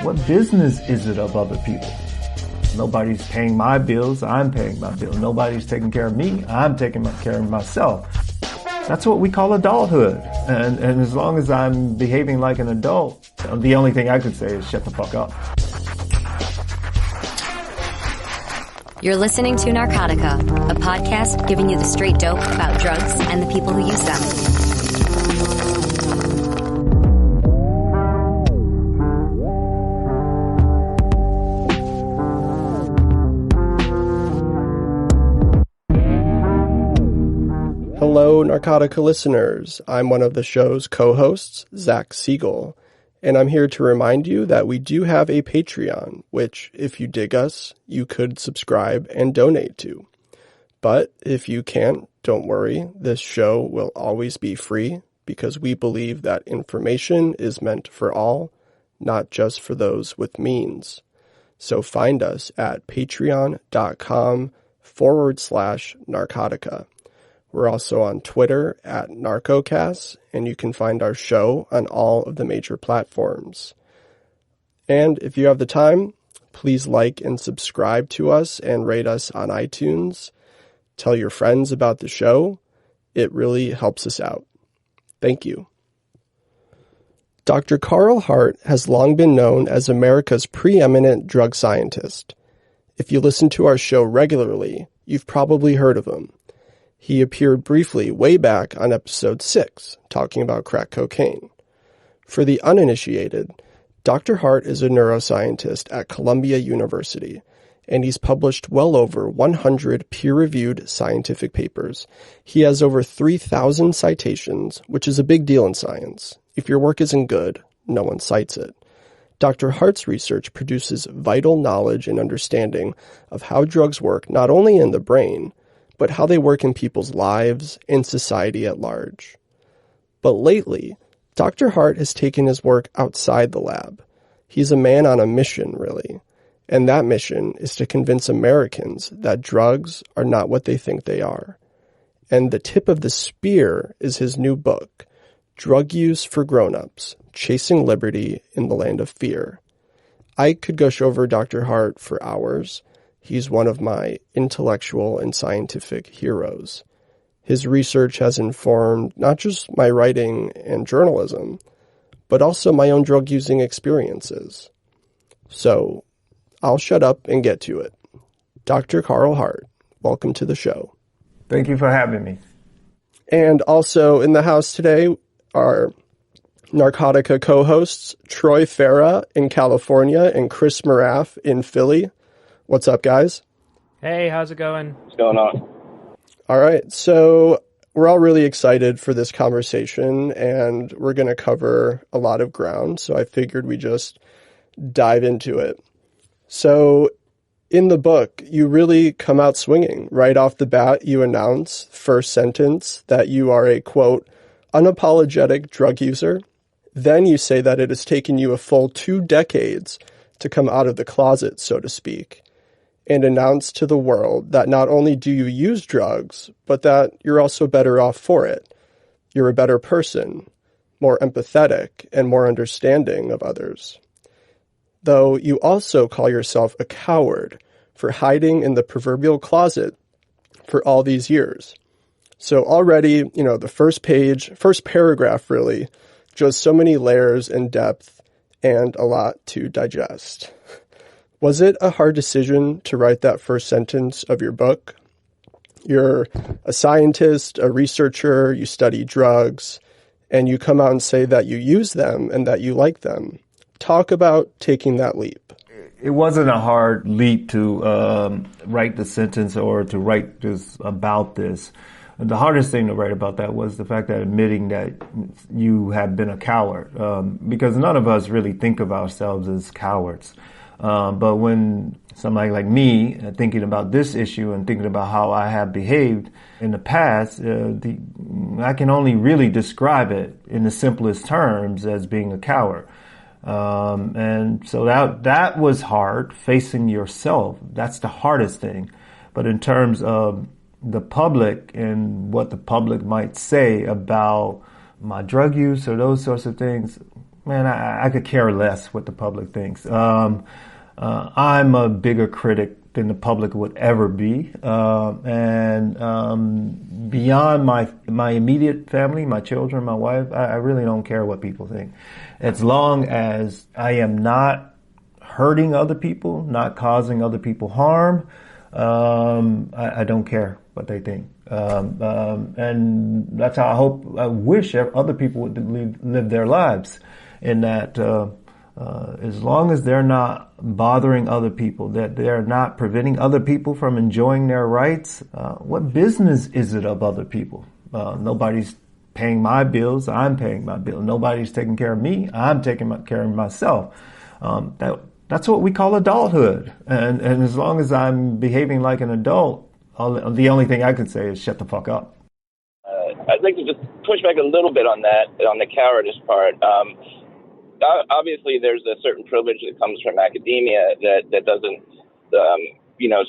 What business is it of other people? Nobody's paying my bills, I'm paying my bills. Nobody's taking care of me, I'm taking care of myself. That's what we call adulthood. And as long as I'm behaving like an adult, the only thing I could say is shut the fuck up. You're listening to Narcotica, a podcast giving you the straight dope about drugs and the people who use them. Hello, Narcotica listeners. I'm one of the show's co-hosts, Zach Siegel, and I'm here to remind you that we do have a Patreon, which, if you dig us, you could subscribe and donate to. But if you can't, don't worry, this show will always be free because we believe that information is meant for all, not just for those with means. So find us at patreon.com/Narcotica. We're also on Twitter at Narcocast, and you can find our show on all of the major platforms. And if you have the time, please like and subscribe to us and rate us on iTunes. Tell your friends about the show. It really helps us out. Thank you. Dr. Carl Hart has long been known as America's preeminent drug scientist. If you listen to our show regularly, you've probably heard of him. He appeared briefly way back on episode 6, talking about crack cocaine. For the uninitiated, Dr. Hart is a neuroscientist at Columbia University, and he's published well over 100 peer-reviewed scientific papers. He has over 3,000 citations, which is a big deal in science. If your work isn't good, no one cites it. Dr. Hart's research produces vital knowledge and understanding of how drugs work not only in the brain, but how they work in people's lives and society at large. But lately, Dr. Hart has taken his work outside the lab. He's a man on a mission, really. And that mission is to convince Americans that drugs are not what they think they are. And the tip of the spear is his new book, Drug Use for Grown-Ups, Chasing Liberty in the Land of Fear. I could gush over Dr. Hart for hours. He's one of my intellectual and scientific heroes. His research has informed not just my writing and journalism, but also my own drug-using experiences. So, I'll shut up and get to it. Dr. Carl Hart, welcome to the show. Thank you for having me. And also in the house today are Narcotica co-hosts Troy Farah in California and Chris Moraff in Philly. What's up, guys? Hey, how's it going? What's going on? All right, so we're all really excited for this conversation, and we're going to cover a lot of ground, so I figured we just dive into it. So in the book, you really come out swinging. Right off the bat, you announce, first sentence, that you are a, quote, unapologetic drug user. Then you say that it has taken you a full 2 decades to come out of the closet, so to speak, and announce to the world that not only do you use drugs, but that you're also better off for it. You're a better person, more empathetic, and more understanding of others. Though you also call yourself a coward for hiding in the proverbial closet for all these years. So already, the first paragraph really, just so many layers and depth and a lot to digest. Was it a hard decision to write that first sentence of your book? You're a scientist, a researcher, you study drugs, and you come out and say that you use them and that you like them. Talk about taking that leap. It wasn't a hard leap to write the sentence or to write this about this. The hardest thing to write about that was the fact that admitting that you have been a coward, because none of us really think of ourselves as cowards. But when somebody like me, thinking about this issue and thinking about how I have behaved in the past, I can only really describe it in the simplest terms as being a coward. And so that was hard, facing yourself. That's the hardest thing. But in terms of the public and what the public might say about my drug use or those sorts of things, man, I could care less what the public thinks. I'm a bigger critic than the public would ever be. And beyond my immediate family, my children, my wife, I really don't care what people think. As long as I am not hurting other people, not causing other people harm, I don't care what they think. And that's how I wish other people would live their lives, in that as long as they're not bothering other people, that they're not preventing other people from enjoying their rights, what business is it of other people? Nobody's paying my bills, I'm paying my bill. Nobody's taking care of me, I'm taking care of myself. That's what we call adulthood. And as long as I'm behaving like an adult, the only thing I can say is shut the fuck up. I'd like to just push back a little bit on that, on the cowardice part. Obviously, there's a certain privilege that comes from academia that doesn't,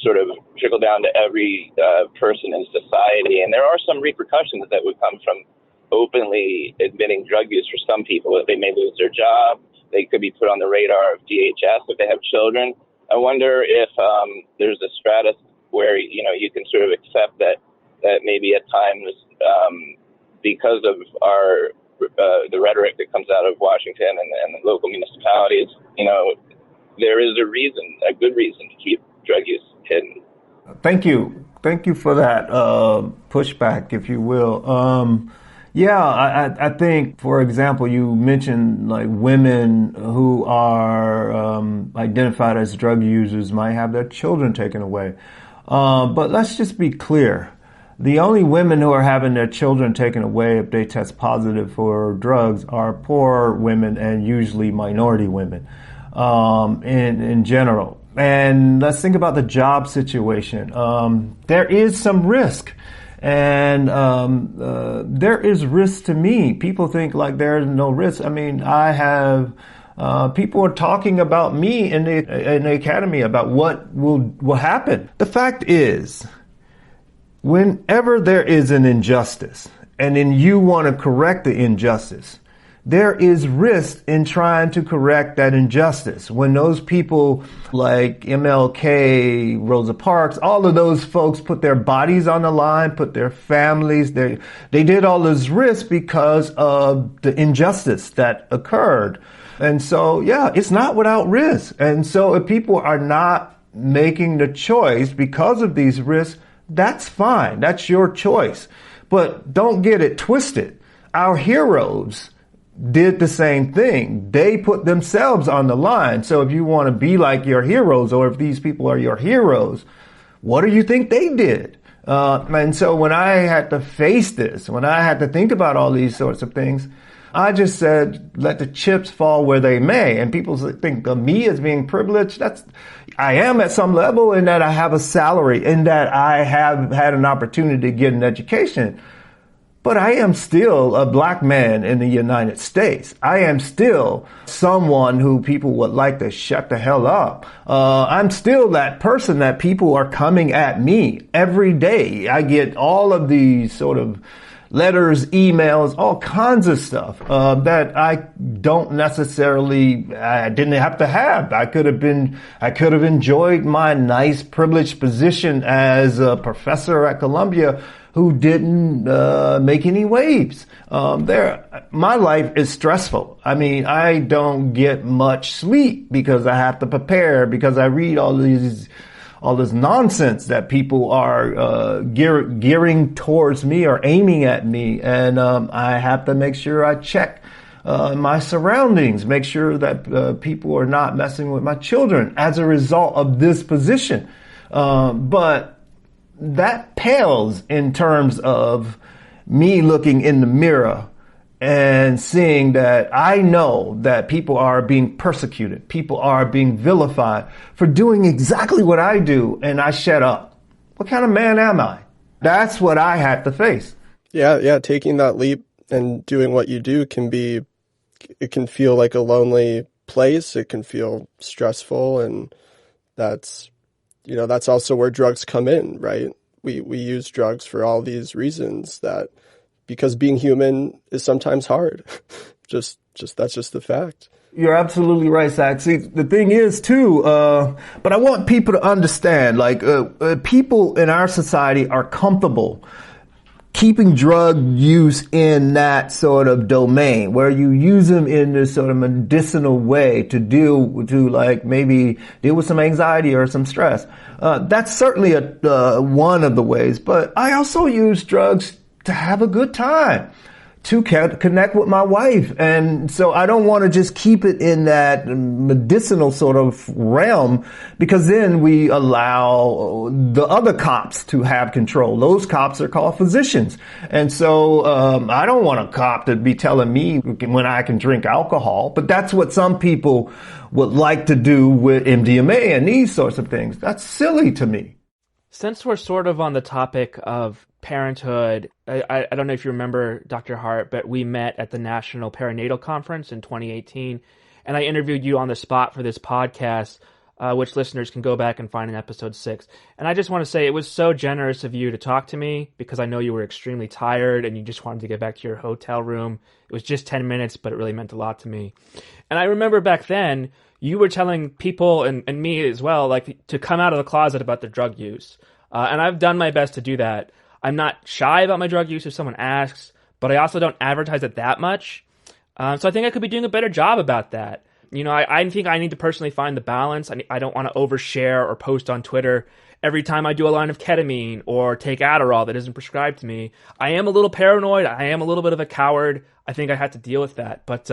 sort of trickle down to every person in society. And there are some repercussions that would come from openly admitting drug use for some people. They may lose their job. They could be put on the radar of DHS if they have children. I wonder if there's a stratus where, you can sort of accept that maybe at times, because of the rhetoric that comes out of Washington and the local municipalities, there is a good reason to keep drug use hidden. Thank you for that pushback, if you will. I think, for example, you mentioned like women who are identified as drug users might have their children taken away. But let's just be clear. The only women who are having their children taken away if they test positive for drugs are poor women and usually minority women in general. And let's think about the job situation. There is some risk. And there is risk to me. People think like there's no risk. I mean, I have people are talking about me in the academy about what will happen. The fact is, whenever there is an injustice, and then you want to correct the injustice, there is risk in trying to correct that injustice. When those people like MLK, Rosa Parks, all of those folks put their bodies on the line, put their families, they did all this risk because of the injustice that occurred. And so, it's not without risk. And so if people are not making the choice because of these risks, that's fine. That's your choice. But don't get it twisted. Our heroes did the same thing. They put themselves on the line. So if you want to be like your heroes, or if these people are your heroes, what do you think they did? And so when I had to face this, when I had to think about all these sorts of things, I just said, let the chips fall where they may. And people think of me as being privileged. I am at some level, in that I have a salary, in that I have had an opportunity to get an education. But I am still a black man in the United States. I am still someone who people would like to shut the hell up. I'm still that person that people are coming at me every day. I get all of these sort of letters, emails, all kinds of stuff that I don't necessarily, I didn't have to have. I could have enjoyed my nice privileged position as a professor at Columbia who didn't make any waves. My life is stressful. I mean, I don't get much sleep because I have to prepare, because I read all this nonsense that people are gearing towards me or aiming at me, and I have to make sure I check my surroundings, make sure that people are not messing with my children as a result of this position. But that pales in terms of me looking in the mirror and seeing that I know that people are being persecuted, people are being vilified for doing exactly what I do, and I shut up. What kind of man am I? That's what I had to face. Yeah, taking that leap and doing what you do it can feel like a lonely place. It can feel stressful, and that's also where drugs come in, right? We use drugs for all these reasons that because being human is sometimes hard. just that's just the fact. You're absolutely right, Zach. See, the thing is too, but I want people to understand, like, people in our society are comfortable keeping drug use in that sort of domain where you use them in this sort of medicinal way to maybe deal with some anxiety or some stress. That's certainly one of the ways, but I also use drugs to have a good time, to connect with my wife. And so I don't want to just keep it in that medicinal sort of realm, because then we allow the other cops to have control. Those cops are called physicians. And so I don't want a cop to be telling me when I can drink alcohol, but that's what some people would like to do with MDMA and these sorts of things. That's silly to me. Since we're sort of on the topic of parenthood, I don't know if you remember, Dr. Hart, but we met at the National Perinatal Conference in 2018, and I interviewed you on the spot for this podcast, which listeners can go back and find in episode 6. And I just want to say it was so generous of you to talk to me, because I know you were extremely tired and you just wanted to get back to your hotel room. It was just 10 minutes, but it really meant a lot to me. And I remember back then, you were telling people, and me as well, like, to come out of the closet about their drug use. And I've done my best to do that. I'm not shy about my drug use if someone asks, but I also don't advertise it that much. So I think I could be doing a better job about that. You know, I think I need to personally find the balance. I don't want to overshare or post on Twitter every time I do a line of ketamine or take Adderall that isn't prescribed to me. I am a little paranoid. I am a little bit of a coward. I think I have to deal with that. But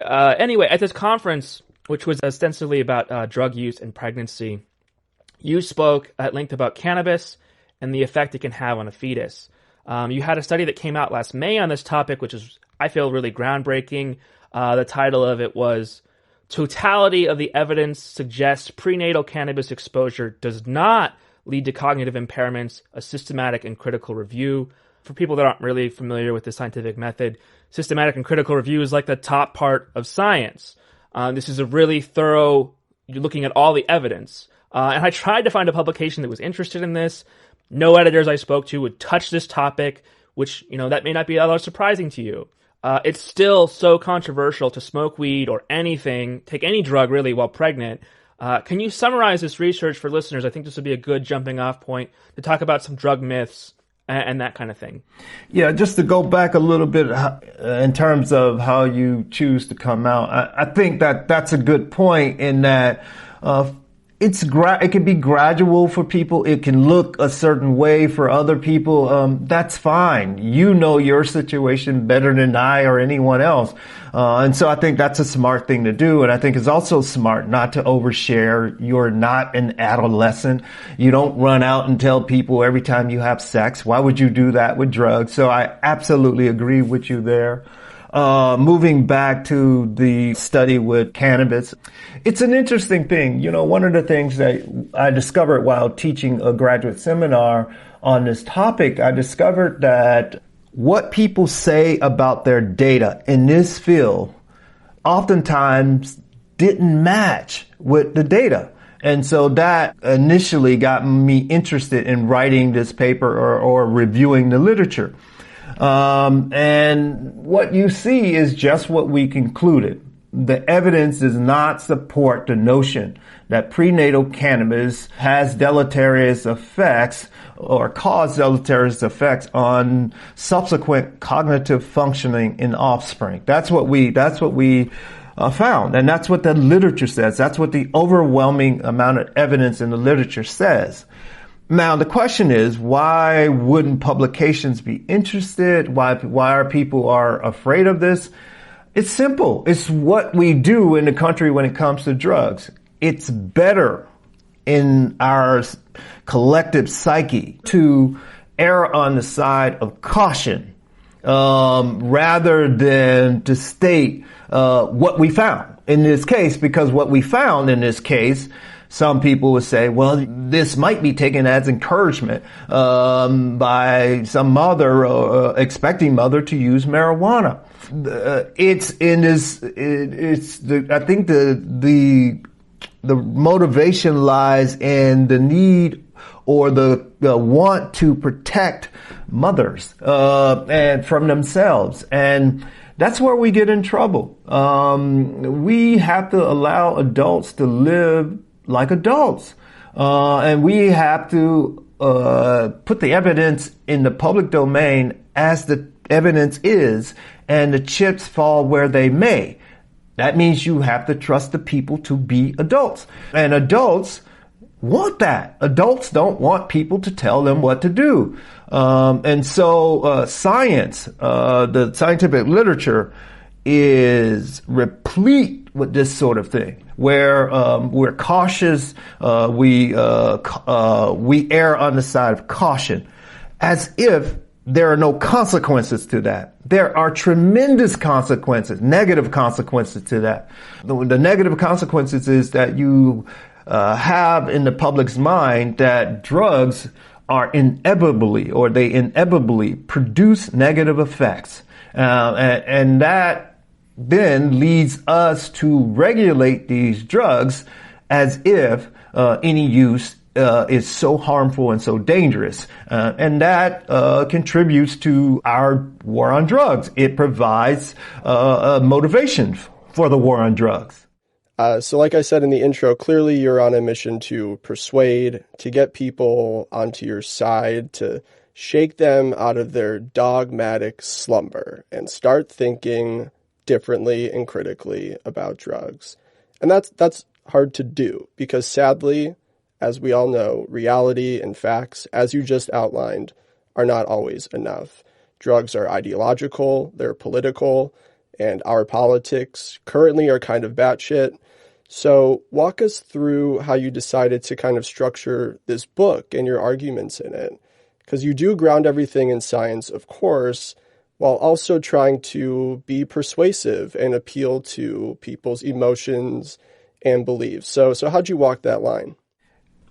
anyway, at this conference, which was ostensibly about drug use and pregnancy, you spoke at length about cannabis and the effect it can have on a fetus. You had a study that came out last May on this topic, which is, I feel, really groundbreaking. The title of it was "Totality of the Evidence Suggests Prenatal Cannabis Exposure Does Not Lead to Cognitive Impairments, a Systematic and Critical Review." For people that aren't really familiar with the scientific method, systematic and critical review is like the top part of science. This is a really thorough, you're looking at all the evidence. And I tried to find a publication that was interested in this. No editors I spoke to would touch this topic, which, you know, that may not be all surprising to you. It's still so controversial to smoke weed or anything, take any drug really while pregnant. Can you summarize this research for listeners? I think this would be a good jumping off point to talk about some drug myths and that kind of thing. Yeah, just to go back a little bit in terms of how you choose to come out, I think that's a good point in that it can be gradual for people. It can look a certain way for other people. That's fine. You know your situation better than I or anyone else. And so I think that's a smart thing to do. And I think it's also smart not to overshare. You're not an adolescent. You don't run out and tell people every time you have sex. Why would you do that with drugs? So I absolutely agree with you there. Moving back to the study with cannabis, it's an interesting thing. You know, one of the things that I discovered while teaching a graduate seminar on this topic, I discovered that what people say about their data in this field oftentimes didn't match with the data. And so that initially got me interested in writing this paper or reviewing the literature. And what you see is just what we concluded. The evidence does not support the notion that prenatal cannabis has deleterious effects or cause deleterious effects on subsequent cognitive functioning in offspring. That's what we found. And that's what the literature says. That's what the overwhelming amount of evidence in the literature says. Now, the question is, why wouldn't publications be interested? Why are people afraid of this? It's simple. It's what we do in the country when it comes to drugs. It's better in our collective psyche to err on the side of caution, rather than to state, what we found in this case, because what we found in this case, some people would say, well, this might be taken as encouragement by some mother, expecting mother to use marijuana. I think the motivation lies in the need or the want to protect mothers and from themselves. And that's where we get in trouble. We have to allow adults to live like adults. And we have to put the evidence in the public domain as the evidence is, and the chips fall where they may. That means you have to trust the people to be adults. And adults want that. Adults don't want people to tell them what to do. And so science, the scientific literature is replete with this sort of thing, where we're cautious, we err on the side of caution, as if there are no consequences to that. There are tremendous consequences, negative consequences to that. The negative consequences is that you have in the public's mind that drugs are inevitably, or they inevitably produce negative effects. And that then leads us to regulate these drugs as if any use is so harmful and so dangerous. And that contributes to our war on drugs. It provides motivation for the war on drugs. So like I said in the intro, clearly you're on a mission to persuade, to get people onto your side, to shake them out of their dogmatic slumber and start thinking differently and critically about drugs. And that's hard to do because sadly, as we all know, reality and facts, as you just outlined, are not always enough. Drugs are ideological, they're political, and our politics currently are kind of batshit. So walk us through how you decided to kind of structure this book and your arguments in it. Because you do ground everything in science, of course, while also trying to be persuasive and appeal to people's emotions and beliefs. So how'd you walk that line?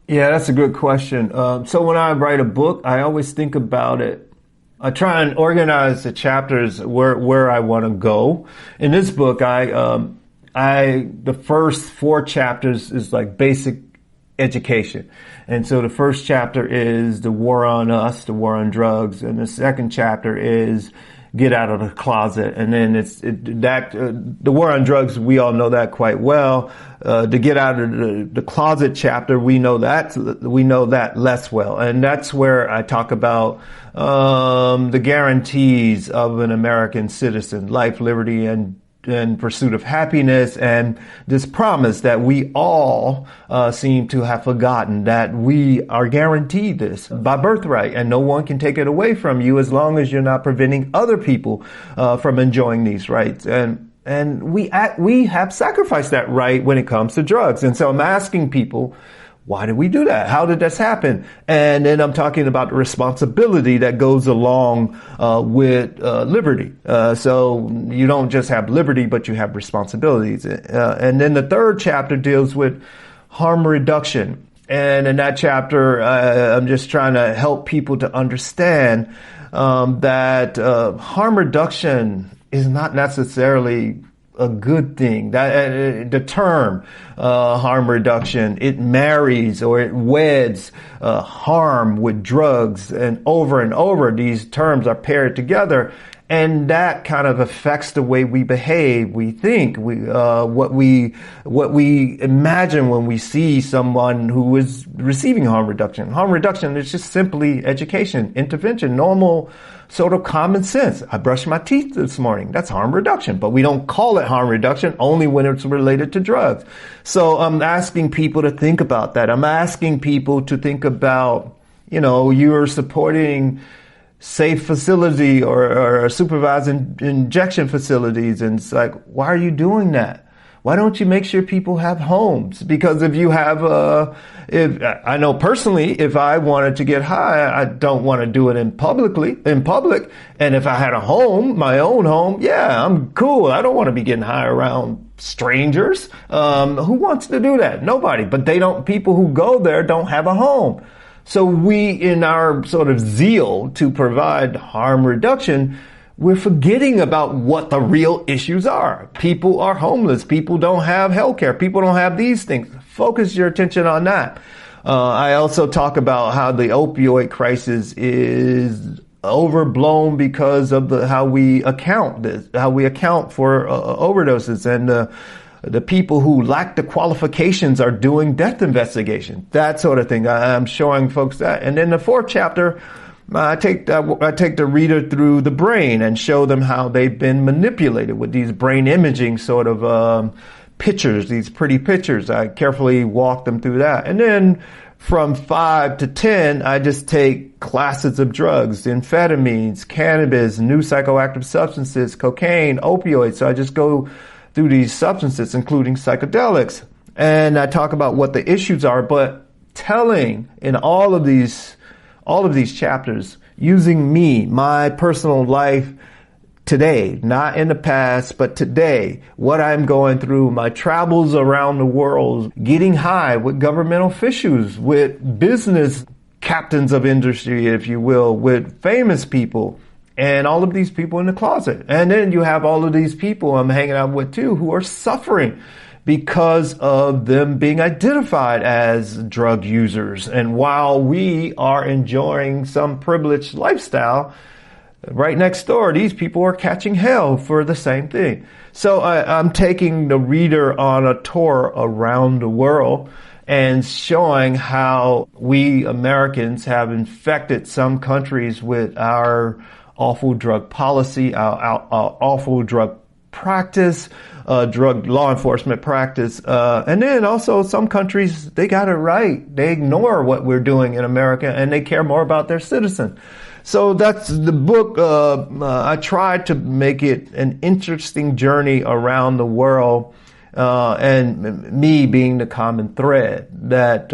Yeah, that's a good question. So when I write a book, I always think about it. I try and organize the chapters where I want to go. In this book, the first 4 chapters is like basic education. And so the first chapter is the war on us, the war on drugs. And the second chapter is get out of the closet. And then the war on drugs, we all know that quite well. To get out of the closet chapter, we know that less well. And that's where I talk about, the guarantees of an American citizen, life, liberty, and pursuit of happiness, and this promise that we all seem to have forgotten, that we are guaranteed this by birthright, and no one can take it away from you as long as you're not preventing other people from enjoying these rights. And we have sacrificed that right when it comes to drugs. And so I'm asking people, why did we do that? How did this happen? And then I'm talking about the responsibility that goes along with liberty. So you don't just have liberty, but you have responsibilities. And then the third chapter deals with harm reduction. And in that chapter, I'm just trying to help people to understand that harm reduction is not necessarily a good thing. That the term harm reduction, it marries or it weds harm with drugs, and over these terms are paired together, and that kind of affects the way we behave, we think, what we imagine when we see someone who is receiving harm reduction. Harm reduction is just simply education, intervention, normal sort of common sense. I brushed my teeth this morning. That's harm reduction, but we don't call it harm reduction only when it's related to drugs. So I'm asking people to think about that. I'm asking people to think about, you're supporting safe facility or supervised injection facilities. And it's like, why are you doing that? Why don't you make sure people have homes? Because if you have, if I know personally, if I wanted to get high, I don't want to do it in public. And if I had a home, my own home, yeah, I'm cool. I don't want to be getting high around strangers. Who wants to do that? Nobody. But people who go there don't have a home. So we, in our sort of zeal to provide harm reduction, we're forgetting about what the real issues are. People are homeless. People don't have health care. People don't have these things. Focus your attention on that. I also talk about how the opioid crisis is overblown because of how we account for overdoses, and the people who lack the qualifications are doing death investigation, that sort of thing. I'm showing folks that. And then the fourth chapter, I take the reader through the brain and show them how they've been manipulated with these brain imaging sort of pictures, these pretty pictures. I carefully walk them through that. And then from 5 to 10, I just take classes of drugs, amphetamines, cannabis, new psychoactive substances, cocaine, opioids. So I just go through these substances, including psychedelics. And I talk about what the issues are, but telling in all of these chapters, using me, my personal life today, not in the past, but today, what I'm going through, my travels around the world, getting high with government officials, with business captains of industry, if you will, with famous people, and all of these people in the closet. And then you have all of these people I'm hanging out with too, who are suffering because of them being identified as drug users. And while we are enjoying some privileged lifestyle, right next door, these people are catching hell for the same thing. So I'm taking the reader on a tour around the world and showing how we Americans have infected some countries with our awful drug policy, our awful drug practice, drug law enforcement practice. And then also some countries, they got it right. They ignore what we're doing in America and they care more about their citizens. So that's the book. I tried to make it an interesting journey around the world, and me being the common thread, that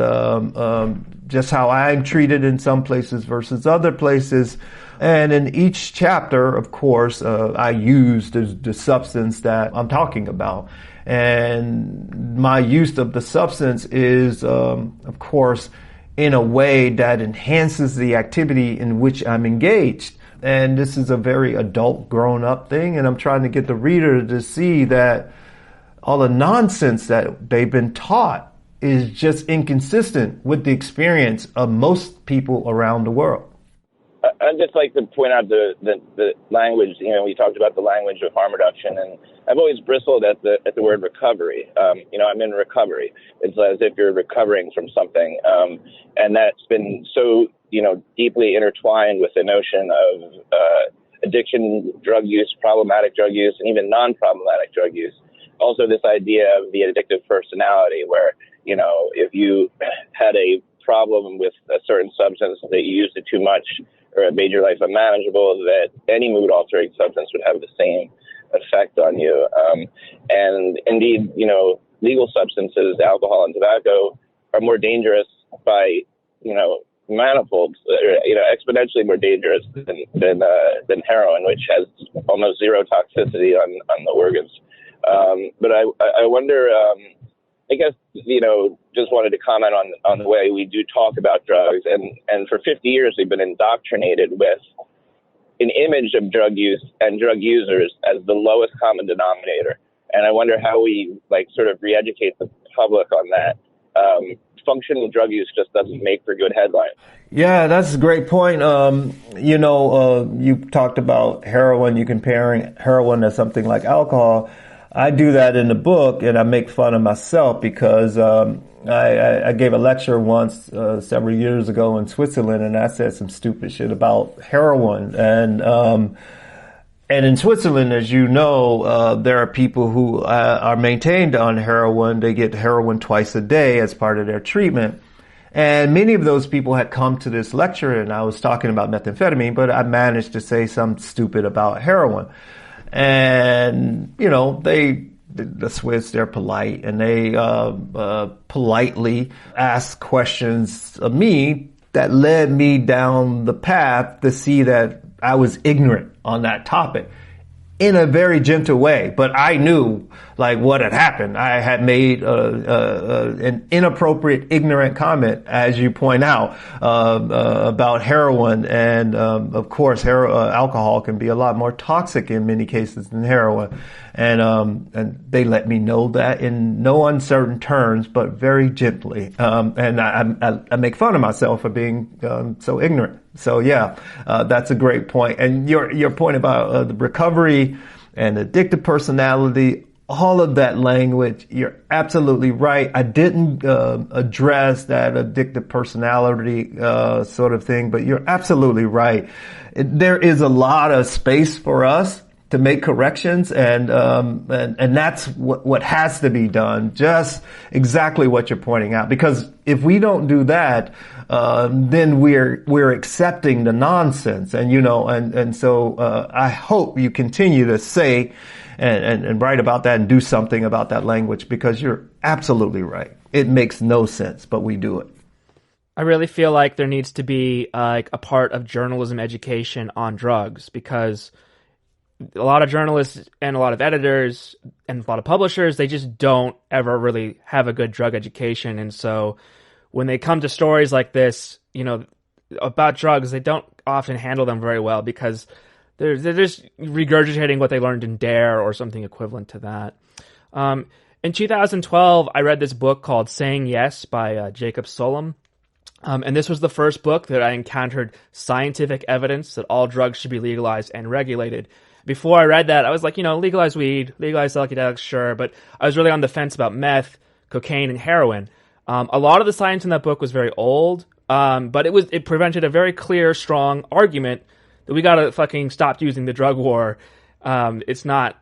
just how I'm treated in some places versus other places. And in each chapter, of course, I use the substance that I'm talking about. And my use of the substance is, of course, in a way that enhances the activity in which I'm engaged. And this is a very adult, grown-up thing, and I'm trying to get the reader to see that all the nonsense that they've been taught is just inconsistent with the experience of most people around the world. I'd just like to point out the language. We talked about the language of harm reduction, and I've always bristled at the word recovery. I'm in recovery. It's as if you're recovering from something, and that's been so deeply intertwined with the notion of addiction, drug use, problematic drug use, and even non-problematic drug use. Also, this idea of the addictive personality, where if you had a problem with a certain substance that you used it too much, or it made your life unmanageable, that any mood-altering substance would have the same effect on you. And indeed, legal substances, alcohol and tobacco, are more dangerous by, manifolds, exponentially more dangerous than heroin, which has almost zero toxicity on the organs. But I wonder, I guess, just wanted to comment on the way we do talk about drugs. And for 50 years, we've been indoctrinated with an image of drug use and drug users as the lowest common denominator. And I wonder how we sort of re-educate the public on that. Functional drug use just doesn't make for good headlines. Yeah, that's a great point. You talked about heroin, you comparing heroin to something like alcohol. I do that in the book, and I make fun of myself because I gave a lecture once several years ago in Switzerland, and I said some stupid shit about heroin. And in Switzerland, as you know, there are people who are maintained on heroin. They get heroin twice a day as part of their treatment. And many of those people had come to this lecture, and I was talking about methamphetamine, but I managed to say something stupid about heroin. And, the Swiss, they're polite, and they politely ask questions of me that led me down the path to see that I was ignorant on that topic. in a very gentle way, but I knew like what had happened. I had made an inappropriate, ignorant comment, as you point out, about heroin, and of course, alcohol can be a lot more toxic in many cases than heroin, and they let me know that in no uncertain terms, but very gently. And I make fun of myself for being so ignorant. So yeah, that's a great point. And your point about the recovery and addictive personality, all of that language, you're absolutely right. I didn't address that addictive personality sort of thing, but you're absolutely right. There is a lot of space for us to make corrections, and that's what has to be done. Just exactly what you're pointing out, because if we don't do that, then we're accepting the nonsense, and so I hope you continue to say and write about that and do something about that language, because you're absolutely right. It makes no sense, but we do it. I really feel like there needs to be like a part of journalism education on drugs, because a lot of journalists and a lot of editors and a lot of publishers, they just don't ever really have a good drug education. And so when they come to stories like this, about drugs, they don't often handle them very well, because they're just regurgitating what they learned in DARE or something equivalent to that. In 2012, I read this book called Saying Yes by Jacob Solom. And this was the first book that I encountered scientific evidence that all drugs should be legalized and regulated. Before I read that, I was like, legalize weed, legalize psychedelics, sure. But I was really on the fence about meth, cocaine, and heroin. A lot of the science in that book was very old, but it presented a very clear, strong argument that we gotta fucking stop using the drug war. It's not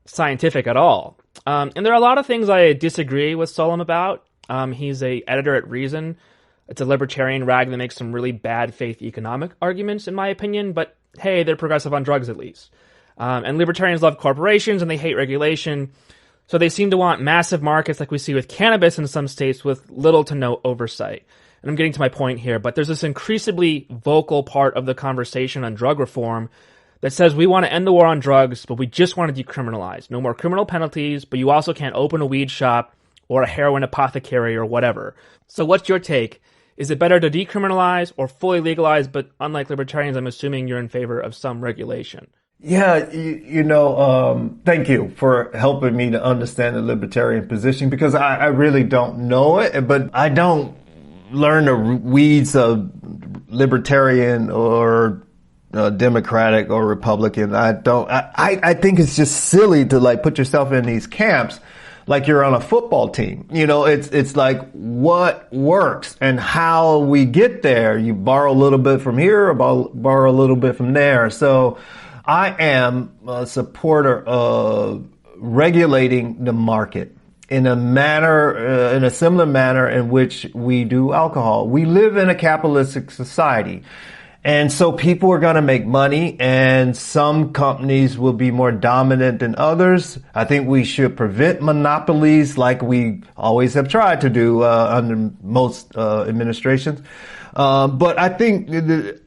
scientific at all. And there are a lot of things I disagree with Solom about. He's a editor at Reason. It's a libertarian rag that makes some really bad faith economic arguments, in my opinion, but hey, they're progressive on drugs at least. And libertarians love corporations and they hate regulation. So they seem to want massive markets like we see with cannabis in some states with little to no oversight. And I'm getting to my point here, but there's this increasingly vocal part of the conversation on drug reform that says we want to end the war on drugs, but we just want to decriminalize. No more criminal penalties, but you also can't open a weed shop or a heroin apothecary or whatever. So what's your take? Is it better to decriminalize or fully legalize? But unlike libertarians, I'm assuming you're in favor of some regulation. Yeah, thank you for helping me to understand the libertarian position, because I really don't know it, but I don't learn the weeds of libertarian or Democratic or Republican. I think it's just silly to like put yourself in these camps like you're on a football team. It's like what works and how we get there. You borrow a little bit from here, or borrow a little bit from there. So I am a supporter of regulating the market in a similar manner in which we do alcohol. We live in a capitalistic society. And so people are going to make money, and some companies will be more dominant than others. I think we should prevent monopolies like we always have tried to do under most administrations. But I think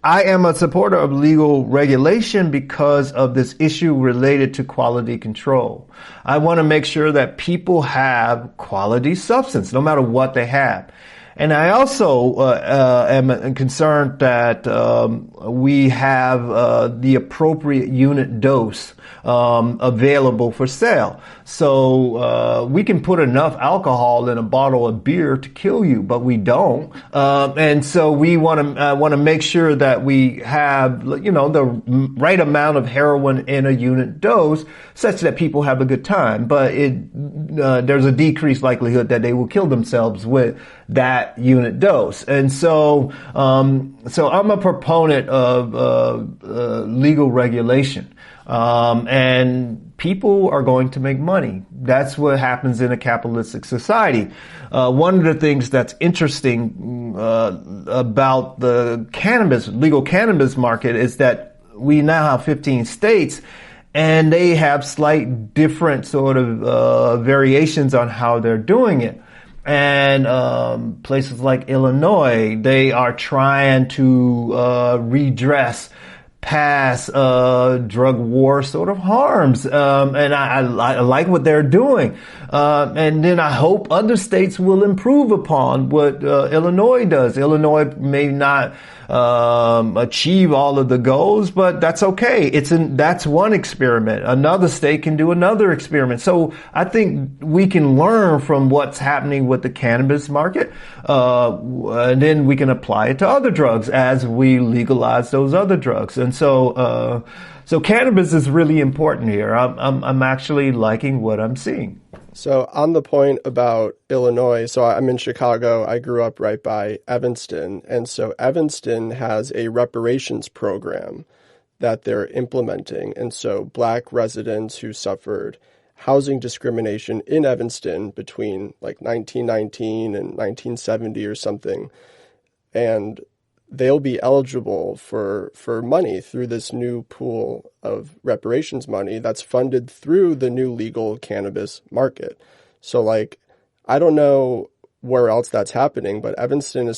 I am a supporter of legal regulation because of this issue related to quality control. I want to make sure that people have quality substance, no matter what they have. And I also am concerned that we have the appropriate unit dose available for sale. So we can put enough alcohol in a bottle of beer to kill you, but we don't. And so we want to make sure that we have the right amount of heroin in a unit dose, such that people have a good time. But there's a decreased likelihood that they will kill themselves with that unit dose. And so I'm a proponent of legal regulation. And people are going to make money. That's what happens in a capitalistic society. One of the things that's interesting about the legal cannabis market is that we now have 15 states, and they have slight different sort of variations on how they're doing it. And places like Illinois, they are trying to redress past drug war sort of harms, and I like what they're doing, and then I hope other states will improve upon what Illinois does. Illinois may not achieve all of the goals, but that's okay. That's one experiment. Another state can do another experiment. So I think we can learn from what's happening with the cannabis market, and then we can apply it to other drugs as we legalize those other drugs. And so cannabis is really important here. I'm actually liking what I'm seeing. So on the point about Illinois, so I'm in Chicago. I grew up right by Evanston. And so Evanston has a reparations program that they're implementing. And so Black residents who suffered housing discrimination in Evanston between like 1919 and 1970 or something, and they'll be eligible for money through this new pool of reparations money that's funded through the new legal cannabis market. So like, I don't know where else that's happening, but Evanston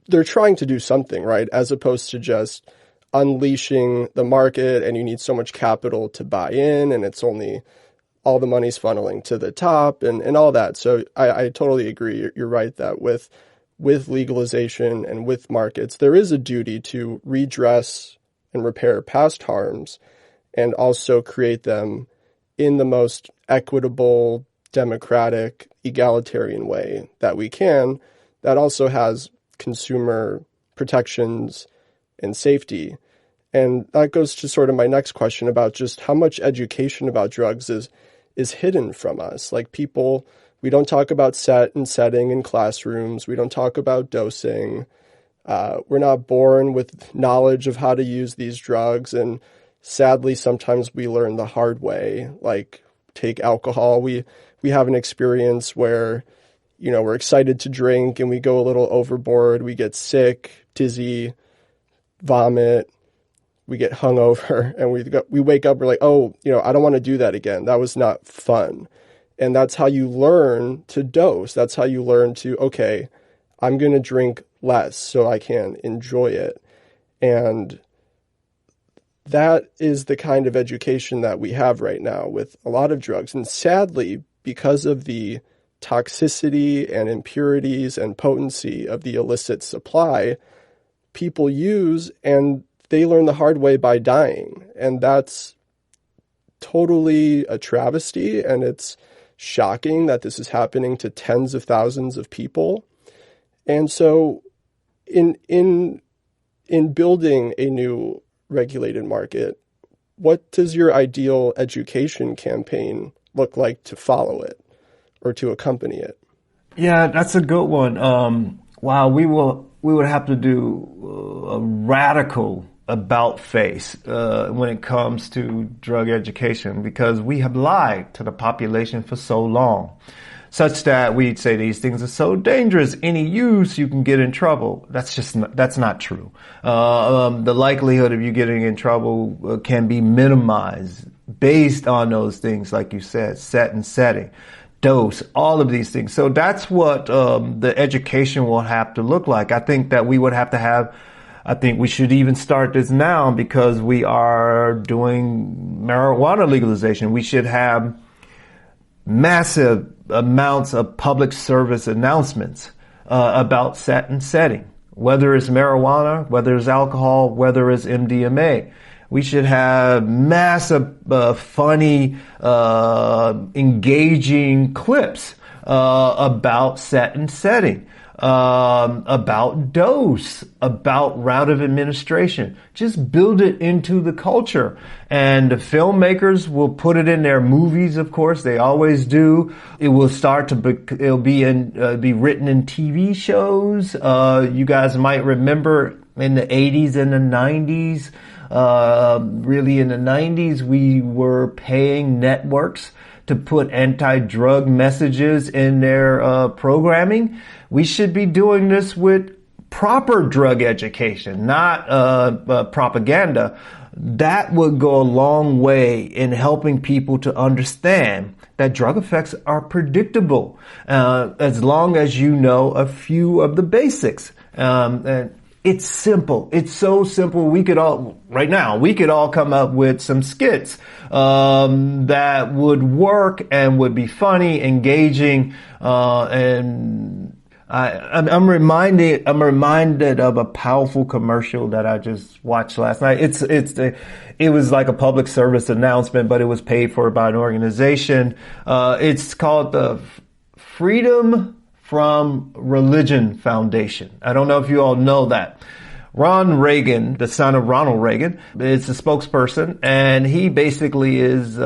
they're trying to do something, right? As opposed to just unleashing the market and you need so much capital to buy in and it's only all the money's funneling to the top and all that. So I totally agree. You're right that with legalization and with markets, there is a duty to redress and repair past harms and also create them in the most equitable, democratic, egalitarian way that we can, that also has consumer protections and safety. And that goes to sort of my next question about just how much education about drugs is hidden from us. Like people, we don't talk about set and setting in classrooms. We don't talk about dosing. We're not born with knowledge of how to use these drugs. And sadly, sometimes we learn the hard way, like take alcohol. We have an experience where, we're excited to drink and we go a little overboard. We get sick, dizzy, vomit. We get hungover and we wake up. We're like, oh, I don't want to do that again. That was not fun. And that's how you learn to dose. That's how you learn to, okay, I'm going to drink less so I can enjoy it. And that is the kind of education that we have right now with a lot of drugs. And sadly, because of the toxicity and impurities and potency of the illicit supply, people use and they learn the hard way by dying. And that's totally a travesty. And it's shocking that this is happening to tens of thousands of people. And so in building a new regulated market, what does your ideal education campaign look like to follow it or to accompany it? Yeah, that's a good one. Wow, we would have to do a radical about face when it comes to drug education, because we have lied to the population for so long, such that we'd say these things are so dangerous, any use you can get in trouble. That's not true. The likelihood of you getting in trouble can be minimized based on those things, like you said, set and setting, dose, all of these things. So that's what the education will have to look like. I think that we would have to have, I think we should even start this now, because we are doing marijuana legalization. We should have massive amounts of public service announcements about set and setting, whether it's marijuana, whether it's alcohol, whether it's MDMA. We should have massive, funny, engaging clips about set and setting, about dose, about route of administration. Just build it into the culture. And the filmmakers will put it in their movies, of course. They always do. It will start to it'll be written in TV shows. You guys might remember in the 80s and the 90s, really in the 90s, we were paying networks to put anti-drug messages in their programming. We should be doing this with proper drug education, not propaganda. That would go a long way in helping people to understand that drug effects are predictable, as long as you know a few of the basics. And It's simple. It's so simple. We could all come up with some skits, that would work and would be funny, engaging, and I'm reminded of a powerful commercial that I just watched last night. It was like a public service announcement, but it was paid for by an organization. It's called the Freedom from Religion Foundation. I don't know if you all know that. Ron Reagan, the son of Ronald Reagan, is the spokesperson, and he basically is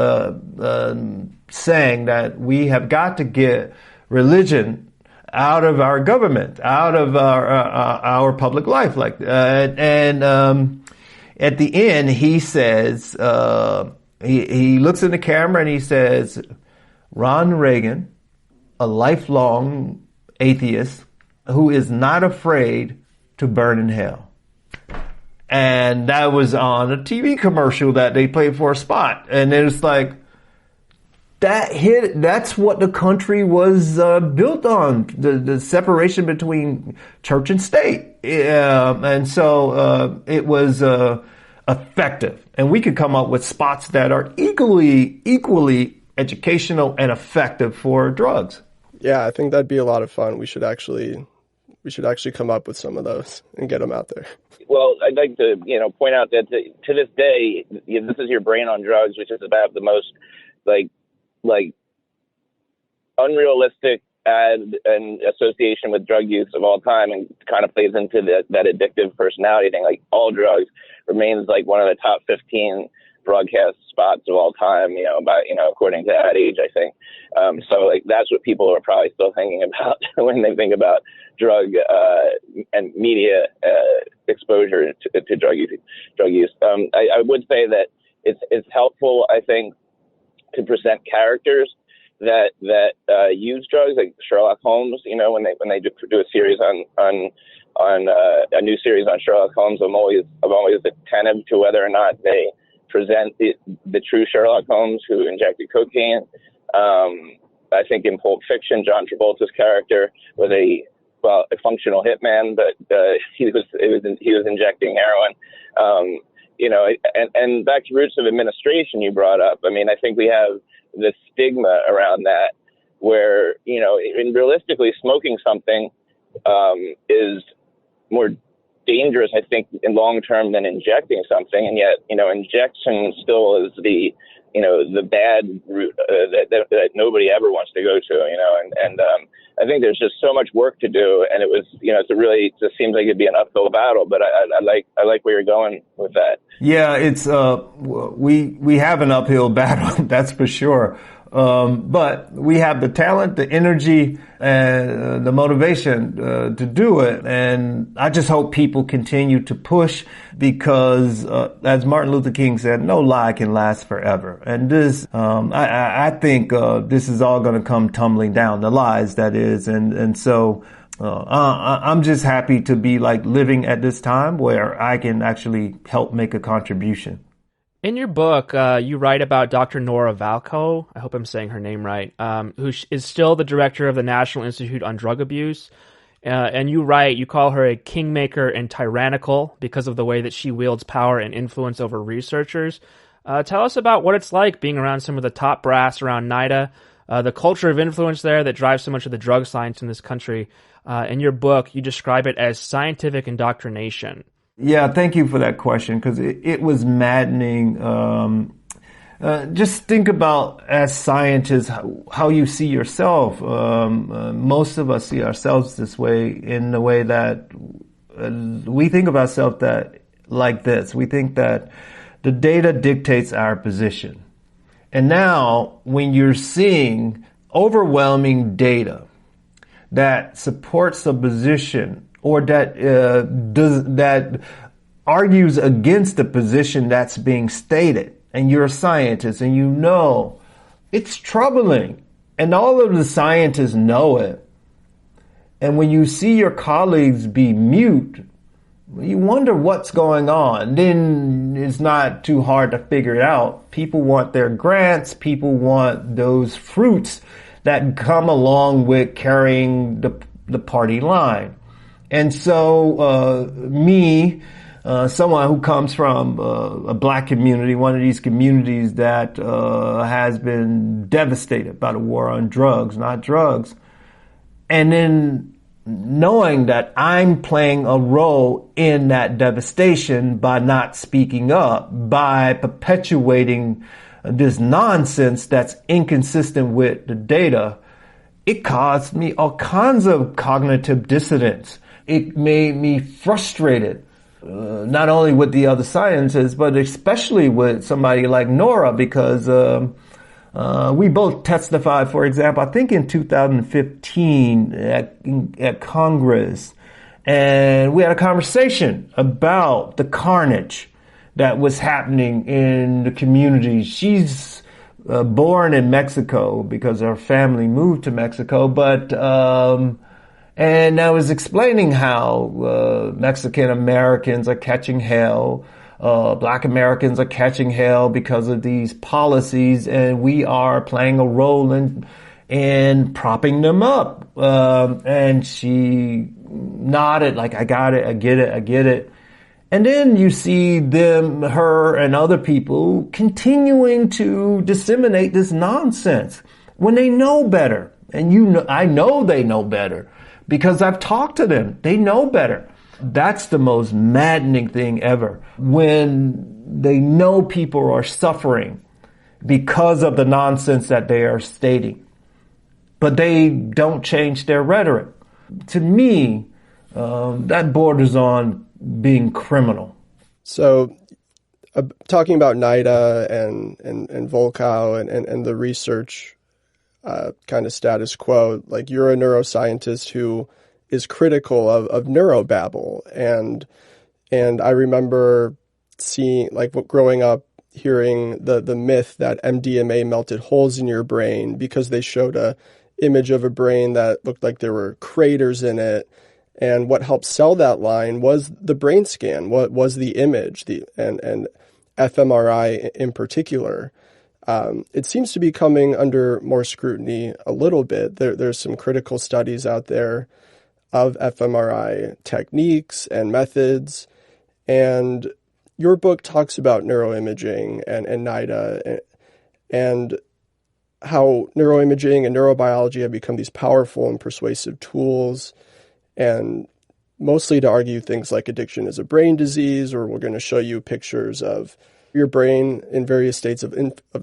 saying that we have got to get religion out of our government, out of our public life, at the end, he says, he looks in the camera and he says, Ron Reagan, a lifelong atheist who is not afraid to burn in hell. And that was on a TV commercial that they played for a spot. And it was like, that's what the country was built on, the separation between church and state. And so it was effective. And we could come up with spots that are equally educational and effective for drugs. Yeah, I think that'd be a lot of fun. We should actually come up with some of those and get them out there. Well, I'd like to, point out that to this day, this is Your Brain on Drugs, which is about the most like unrealistic ad and association with drug use of all time, and kind of plays into that addictive personality thing. Like, all drugs remains like one of the top 15 broadcast spots of all time, according to Ad Age, I think. So like, that's what people are probably still thinking about when they think about drug and media exposure to drug use. I would say that it's helpful, I think, to present characters that use drugs, like Sherlock Holmes. When they do a series on a new series on Sherlock Holmes, I'm always attentive to whether or not they present the true Sherlock Holmes who injected cocaine. I think in Pulp Fiction, John Travolta's character was a functional hitman, but he was injecting heroin. And back to roots of administration you brought up. I mean, I think we have this stigma around that, where realistically, smoking something is more dangerous, I think, in long term than injecting something, and yet injection still is the bad route that nobody ever wants to go to, and I think there's just so much work to do, and it was it just seems like it'd be an uphill battle, but I like where you're going with that. Yeah, it's we have an uphill battle, that's for sure. But we have the talent, the energy, and the motivation to do it. And I just hope people continue to push, because as Martin Luther King said, no lie can last forever. And this, I think this is all going to come tumbling down, the lies, that is. And so I'm just happy to be living at this time where I can actually help make a contribution. In your book, you write about Dr. Nora Valco, I hope I'm saying her name right, who is still the director of the National Institute on Drug Abuse. And you call her a kingmaker and tyrannical because of the way that she wields power and influence over researchers. Tell us about what it's like being around some of the top brass around NIDA, the culture of influence there that drives so much of the drug science in this country. In your book, you describe it as scientific indoctrination. Yeah, thank you for that question, because it was maddening. Just think about, as scientists, how you see yourself. Most of us see ourselves this way, in the way that we think of ourselves like this. We think that the data dictates our position. And now, when you're seeing overwhelming data that supports a position, or that argues against the position that's being stated, and you're a scientist, and it's troubling, and all of the scientists know it. And when you see your colleagues be mute, you wonder what's going on. Then it's not too hard to figure it out. People want their grants. People want those fruits that come along with carrying the party line. And so, someone who comes from a black community, one of these communities that has been devastated by the war on drugs, not drugs, and then knowing that I'm playing a role in that devastation by not speaking up, by perpetuating this nonsense that's inconsistent with the data, it caused me all kinds of cognitive dissonance. It made me frustrated, not only with the other scientists, but especially with somebody like Nora, because we both testified, for example, I think in 2015 at Congress, and we had a conversation about the carnage that was happening in the community. She's born in Mexico because her family moved to Mexico, but and I was explaining how Mexican Americans are catching hell. Black Americans are catching hell because of these policies, and we are playing a role in propping them up. And she nodded like, I got it, I get it. And then you see her and other people continuing to disseminate this nonsense when they know better. And I know they know better because I've talked to them. They know better. That's the most maddening thing ever, when they know people are suffering because of the nonsense that they are stating, but they don't change their rhetoric. To me, that borders on being criminal. So talking about NIDA and Volkow and the research kind of status quo, like you're a neuroscientist who is critical of neurobabble. And I remember seeing, like, growing up, hearing the myth that MDMA melted holes in your brain because they showed a image of a brain that looked like there were craters in it. And what helped sell that line was the brain scan, what was the image, and fMRI in particular. It seems to be coming under more scrutiny a little bit. There's some critical studies out there of fMRI techniques and methods. And your book talks about neuroimaging and NIDA and how neuroimaging and neurobiology have become these powerful and persuasive tools, and mostly to argue things like addiction is a brain disease, or we're going to show you pictures of your brain in various states of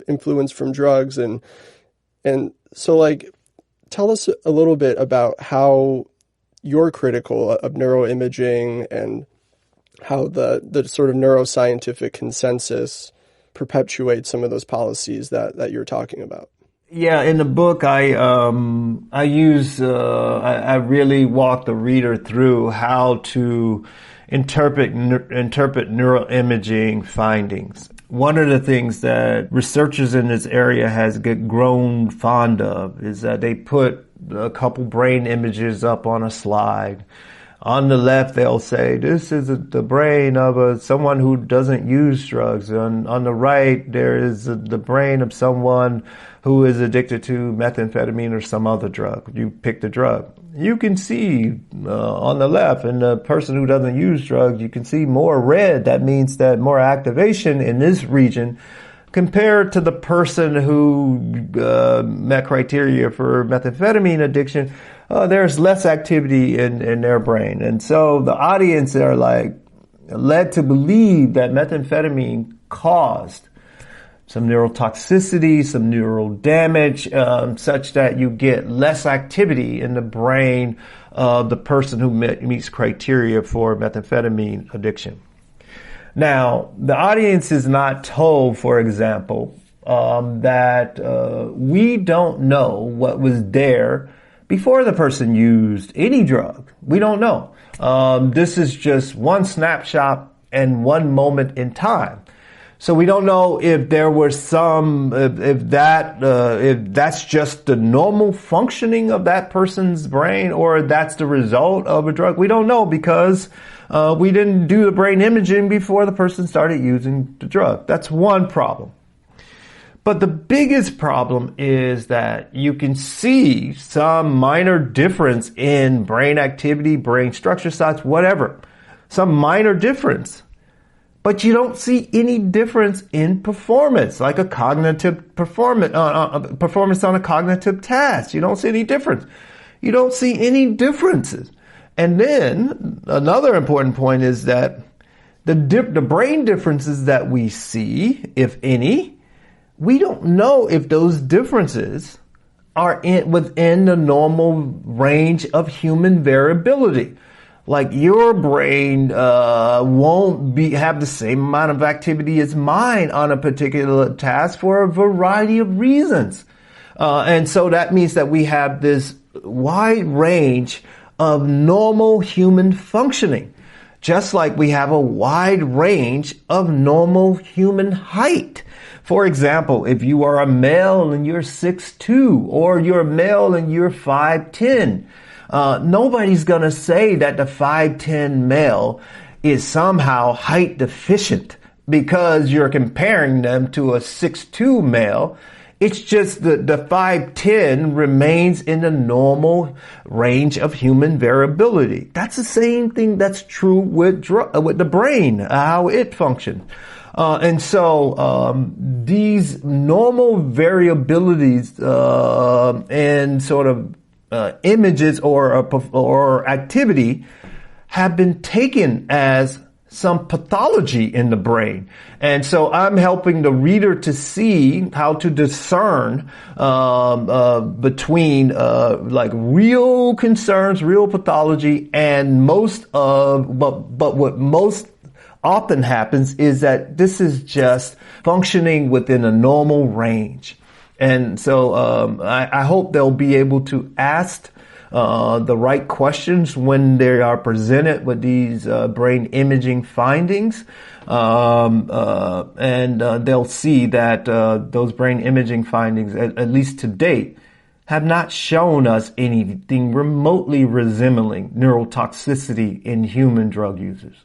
influence from drugs. And so, like, tell us a little bit about how you're critical of neuroimaging and how the sort of neuroscientific consensus perpetuates some of those policies that you're talking about. Yeah, in the book, I really walk the reader through how to interpret neuroimaging findings. One of the things that researchers in this area has grown fond of is that they put a couple brain images up on a slide. On the left, they'll say, this is the brain of someone who doesn't use drugs. On the right, there is the brain of someone who is addicted to methamphetamine or some other drug. You pick the drug. You can see on the left, and the person who doesn't use drugs, you can see more red. That means that more activation in this region compared to the person who met criteria for methamphetamine addiction. There's less activity in their brain. And so the audience are led to believe that methamphetamine caused some neurotoxicity, some neural damage, such that you get less activity in the brain of the person who meets criteria for methamphetamine addiction. Now, the audience is not told, for example, that we don't know what was there before the person used any drug. We don't know. This is just one snapshot and one moment in time. So we don't know if there was if that's just the normal functioning of that person's brain, or that's the result of a drug. We don't know because we didn't do the brain imaging before the person started using the drug. That's one problem. But the biggest problem is that you can see some minor difference in brain activity, brain structure size, whatever. Some minor difference. But you don't see any difference in performance, like a cognitive performance on a cognitive task. You don't see any difference. You don't see any differences. And then another important point is that the brain differences that we see, if any, we don't know if those differences are within the normal range of human variability. Like your brain won't have the same amount of activity as mine on a particular task for a variety of reasons. And so that means that we have this wide range of normal human functioning, just like we have a wide range of normal human height. For example, if you are a male and you're 6'2", or you're a male and you're 5'10", nobody's gonna say that the 5'10" male is somehow height deficient because you're comparing them to a 6'2" male. It's just that the 5'10" remains in the normal range of human variability. That's the same thing that's true with the brain, how it functions. And so these normal variabilities and sort of images or activity have been taken as some pathology in the brain. And so I'm helping the reader to see how to discern between like real concerns, real pathology, and but what most often happens is that this is just functioning within a normal range. And so I hope they'll be able to ask the right questions when they are presented with these brain imaging findings. And they'll see that those brain imaging findings, at least to date, have not shown us anything remotely resembling neurotoxicity in human drug users.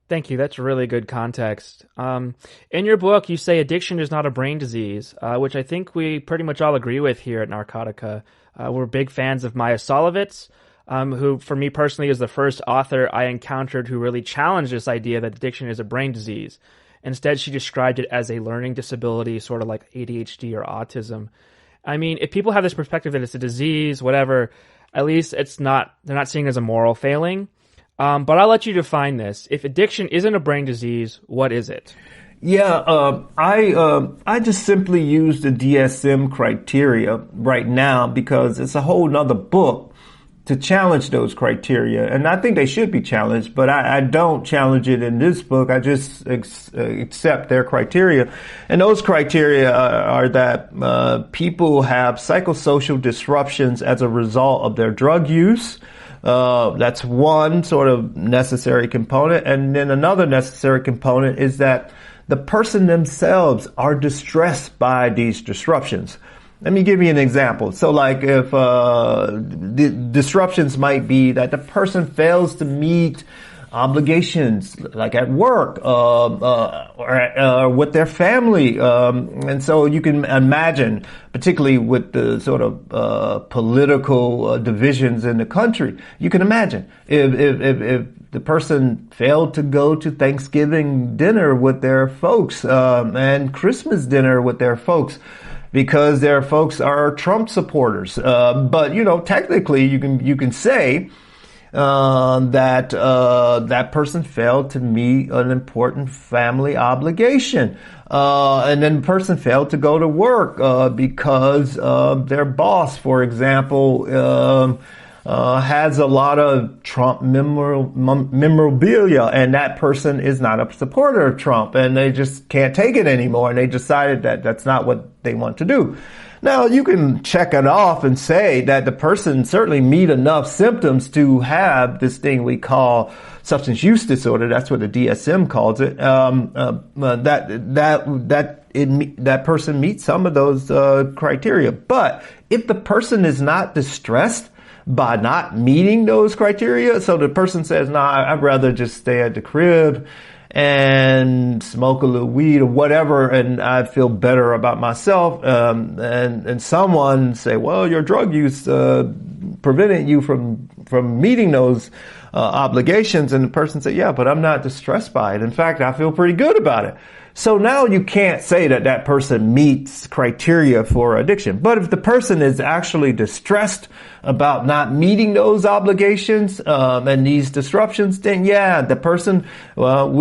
Thank you. That's really good context. In your book, you say addiction is not a brain disease, which I think we pretty much all agree with here at Narcotica. We're big fans of Maya Solovitz, who, for me personally, is the first author I encountered who really challenged this idea that addiction is a brain disease. Instead, she described it as a learning disability, sort of like ADHD or autism. I mean, if people have this perspective that it's a disease, whatever, at least they're not seeing it as a moral failing. But I'll let you define this. If addiction isn't a brain disease, what is it? Yeah, I just simply use the DSM criteria right now because it's a whole nother book to challenge those criteria. And I think they should be challenged, but I don't challenge it in this book. I just accept their criteria. And those criteria are that people have psychosocial disruptions as a result of their drug use. That's one sort of necessary component. And then another necessary component is that the person themselves are distressed by these disruptions. Let me give you an example. So like if the disruptions might be that the person fails to meet obligations like at work or with their family. And so you can imagine, particularly with the sort of political divisions in the country, you can imagine if the person failed to go to Thanksgiving dinner with their folks and Christmas dinner with their folks, because their folks are Trump supporters. But, you know, technically you can say that that person failed to meet an important family obligation. And then the person failed to go to work because their boss, for example, has a lot of Trump memorabilia, and that person is not a supporter of Trump, and they just can't take it anymore, and they decided that that's not what they want to do. Now, you can check it off and say that the person certainly meet enough symptoms to have this thing we call substance use disorder. That's what the DSM calls it. That person meets some of those criteria. But if the person is not distressed by not meeting those criteria, so the person says, "Nah, I'd rather just stay at the crib and smoke a little weed or whatever, and I feel better about myself. And someone say, well, your drug use prevented you from meeting those obligations. And the person say, yeah, but I'm not distressed by it. In fact, I feel pretty good about it. So now you can't say that that person meets criteria for addiction. But if the person is actually distressed about not meeting those obligations and these disruptions, then yeah, the person will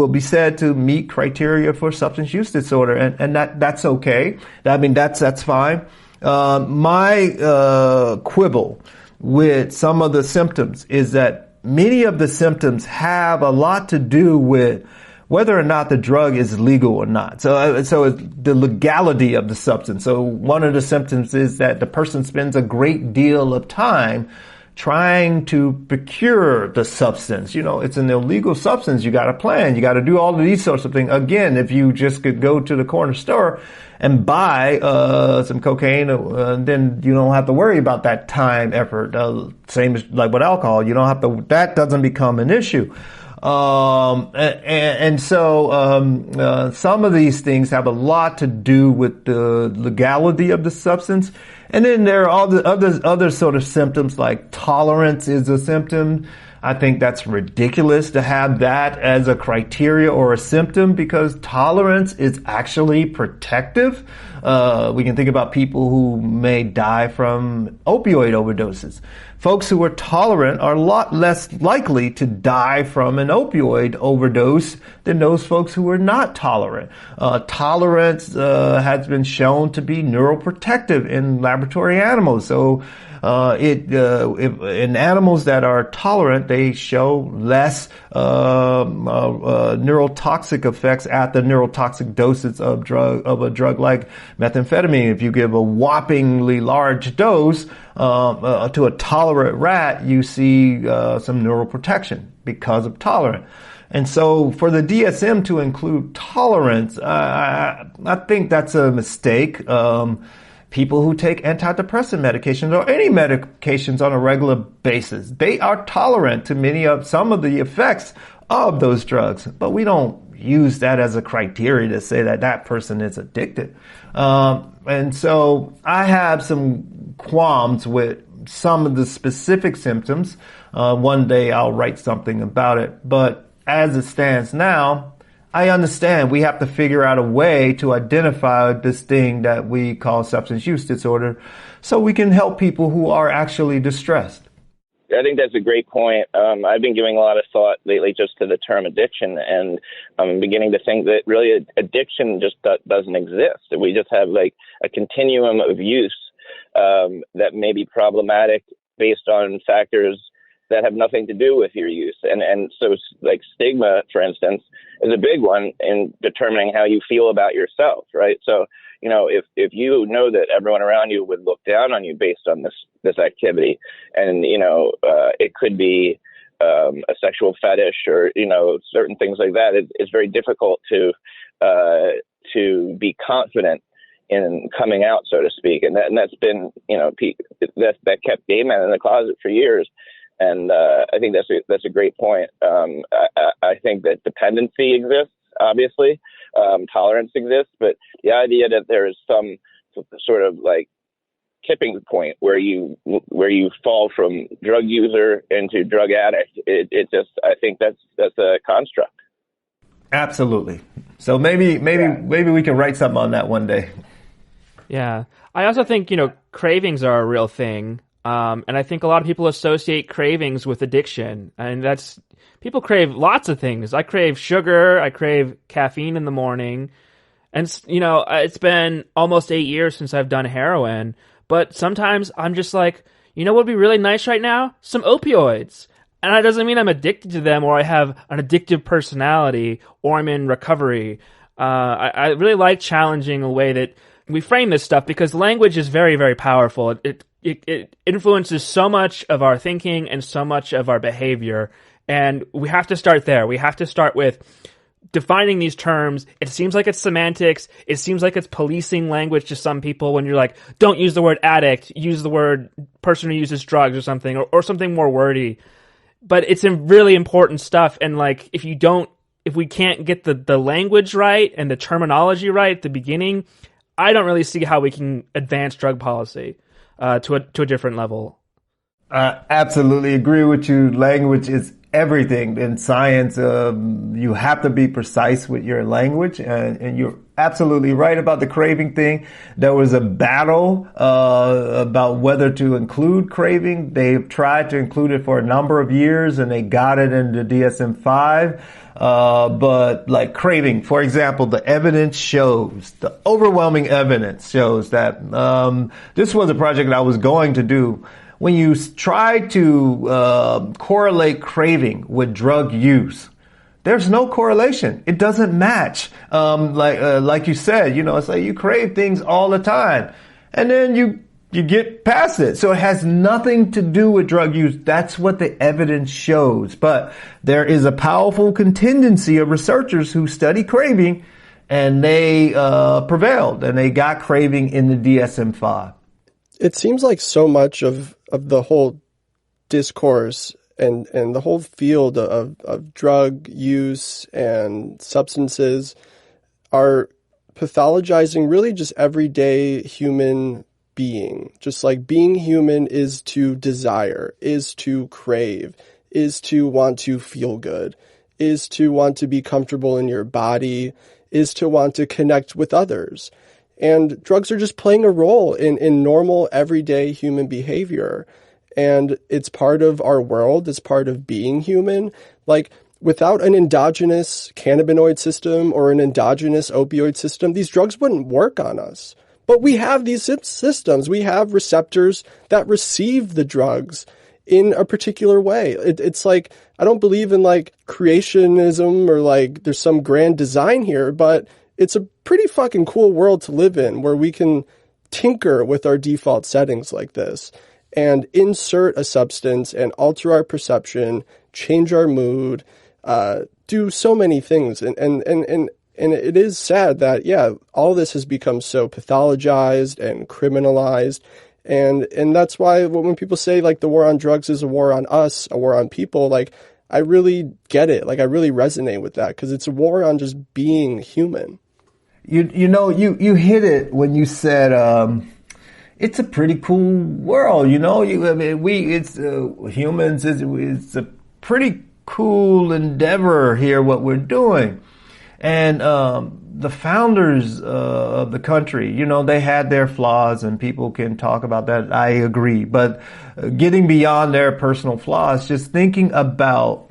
be said to meet criteria for substance use disorder, and that's okay. I mean, that's fine. My quibble with some of the symptoms is that many of the symptoms have a lot to do with whether or not the drug is legal or not. So it's the legality of the substance. So one of the symptoms is that the person spends a great deal of time trying to procure the substance. You know, it's an illegal substance. You got to plan. You got to do all of these sorts of things. Again, if you just could go to the corner store and buy some cocaine, then you don't have to worry about that time effort. Same as like with alcohol. You don't have to. That doesn't become an issue. So some of these things have a lot to do with the legality of the substance. And then there are all the other sort of symptoms, like tolerance is a symptom. I think that's ridiculous to have that as a criteria or a symptom, because tolerance is actually protective. We can think about people who may die from opioid overdoses. Folks who are tolerant are a lot less likely to die from an opioid overdose than those folks who are not tolerant. Tolerance has been shown to be neuroprotective in laboratory animals. So in animals that are tolerant, they show less neurotoxic effects at the neurotoxic doses of a drug like methamphetamine. If you give a whoppingly large dose to a tolerant rat, you see some neuroprotection because of tolerant. And so for the DSM to include tolerance, I think that's a mistake. People who take antidepressant medications or any medications on a regular basis, they are tolerant to some of the effects of those drugs, but we don't use that as a criteria to say that that person is addicted. And so I have some qualms with some of the specific symptoms. One day I'll write something about it, but as it stands now, I understand we have to figure out a way to identify this thing that we call substance use disorder so we can help people who are actually distressed. I think that's a great point. I've been giving a lot of thought lately just to the term addiction, and I'm beginning to think that really addiction just doesn't exist. We just have like a continuum of use that may be problematic based on factors that have nothing to do with your use. And so like stigma, for instance, is a big one in determining how you feel about yourself, right? So, you know, if you know that everyone around you would look down on you based on this activity, and, you know, it could be a sexual fetish or, you know, certain things like that, it's very difficult to be confident in coming out, so to speak. And that's been, you know, that kept gay men in the closet for years. And I think that's a great point. I think that dependency exists, obviously, tolerance exists, but the idea that there is some sort of like tipping point where you fall from drug user into drug addict, I think that's a construct. Absolutely. So maybe we can write something on that one day. Yeah, I also think, you know, cravings are a real thing. And I think a lot of people associate cravings with addiction. And people crave lots of things. I crave sugar. I crave caffeine in the morning. And, you know, it's been almost 8 years since I've done heroin. But sometimes I'm just like, you know what would be really nice right now? Some opioids. And that doesn't mean I'm addicted to them or I have an addictive personality or I'm in recovery. I really like challenging the way that we frame this stuff, because language is very, very powerful. It influences so much of our thinking and so much of our behavior. And we have to start there. We have to start with defining these terms. It seems like it's semantics. It seems like it's policing language to some people when you're like, don't use the word addict, use the word person who uses drugs or something, or something more wordy. but it's really important stuff. And like, if we can't get the language right and the terminology right at the beginning, I don't really see how we can advance drug policy to a different level. I absolutely agree with you. Language is everything in science. You have to be precise with your language, and you're absolutely right about the craving thing. There was a battle about whether to include craving. They've tried to include it for a number of years, and they got it into DSM-5. But like craving, for example, the overwhelming evidence shows that this was a project that I was going to do. When you try to correlate craving with drug use, there's no correlation. It doesn't match. Like you said, it's like you crave things all the time, and then you get past it. So it has nothing to do with drug use. That's what the evidence shows. But there is a powerful contingency of researchers who study craving, and they prevailed, and they got craving in the DSM-5. It seems like so much of the whole discourse and the whole field of drug use and substances are pathologizing really just everyday human being. Just like being human is to desire, is to crave, is to want to feel good, is to want to be comfortable in your body, is to want to connect with others. And drugs are just playing a role in normal, everyday human behavior. And it's part of our world. It's part of being human. Like, without an endogenous cannabinoid system or an endogenous opioid system, these drugs wouldn't work on us. But we have these systems. We have receptors that receive the drugs in a particular way. It's like, I don't believe in like creationism or like there's some grand design here, but it's a pretty fucking cool world to live in where we can tinker with our default settings like this and insert a substance and alter our perception, change our mood, do so many things. And it is sad that, yeah, all this has become so pathologized and criminalized. And that's why when people say like the war on drugs is a war on us, a war on people, like I really get it. Like I really resonate with that because it's a war on just being human. You hit it when you said it's a pretty cool world. It's humans. It's a pretty cool endeavor here. What we're doing, and the founders of the country, they had their flaws, and people can talk about that. I agree, but getting beyond their personal flaws, just thinking about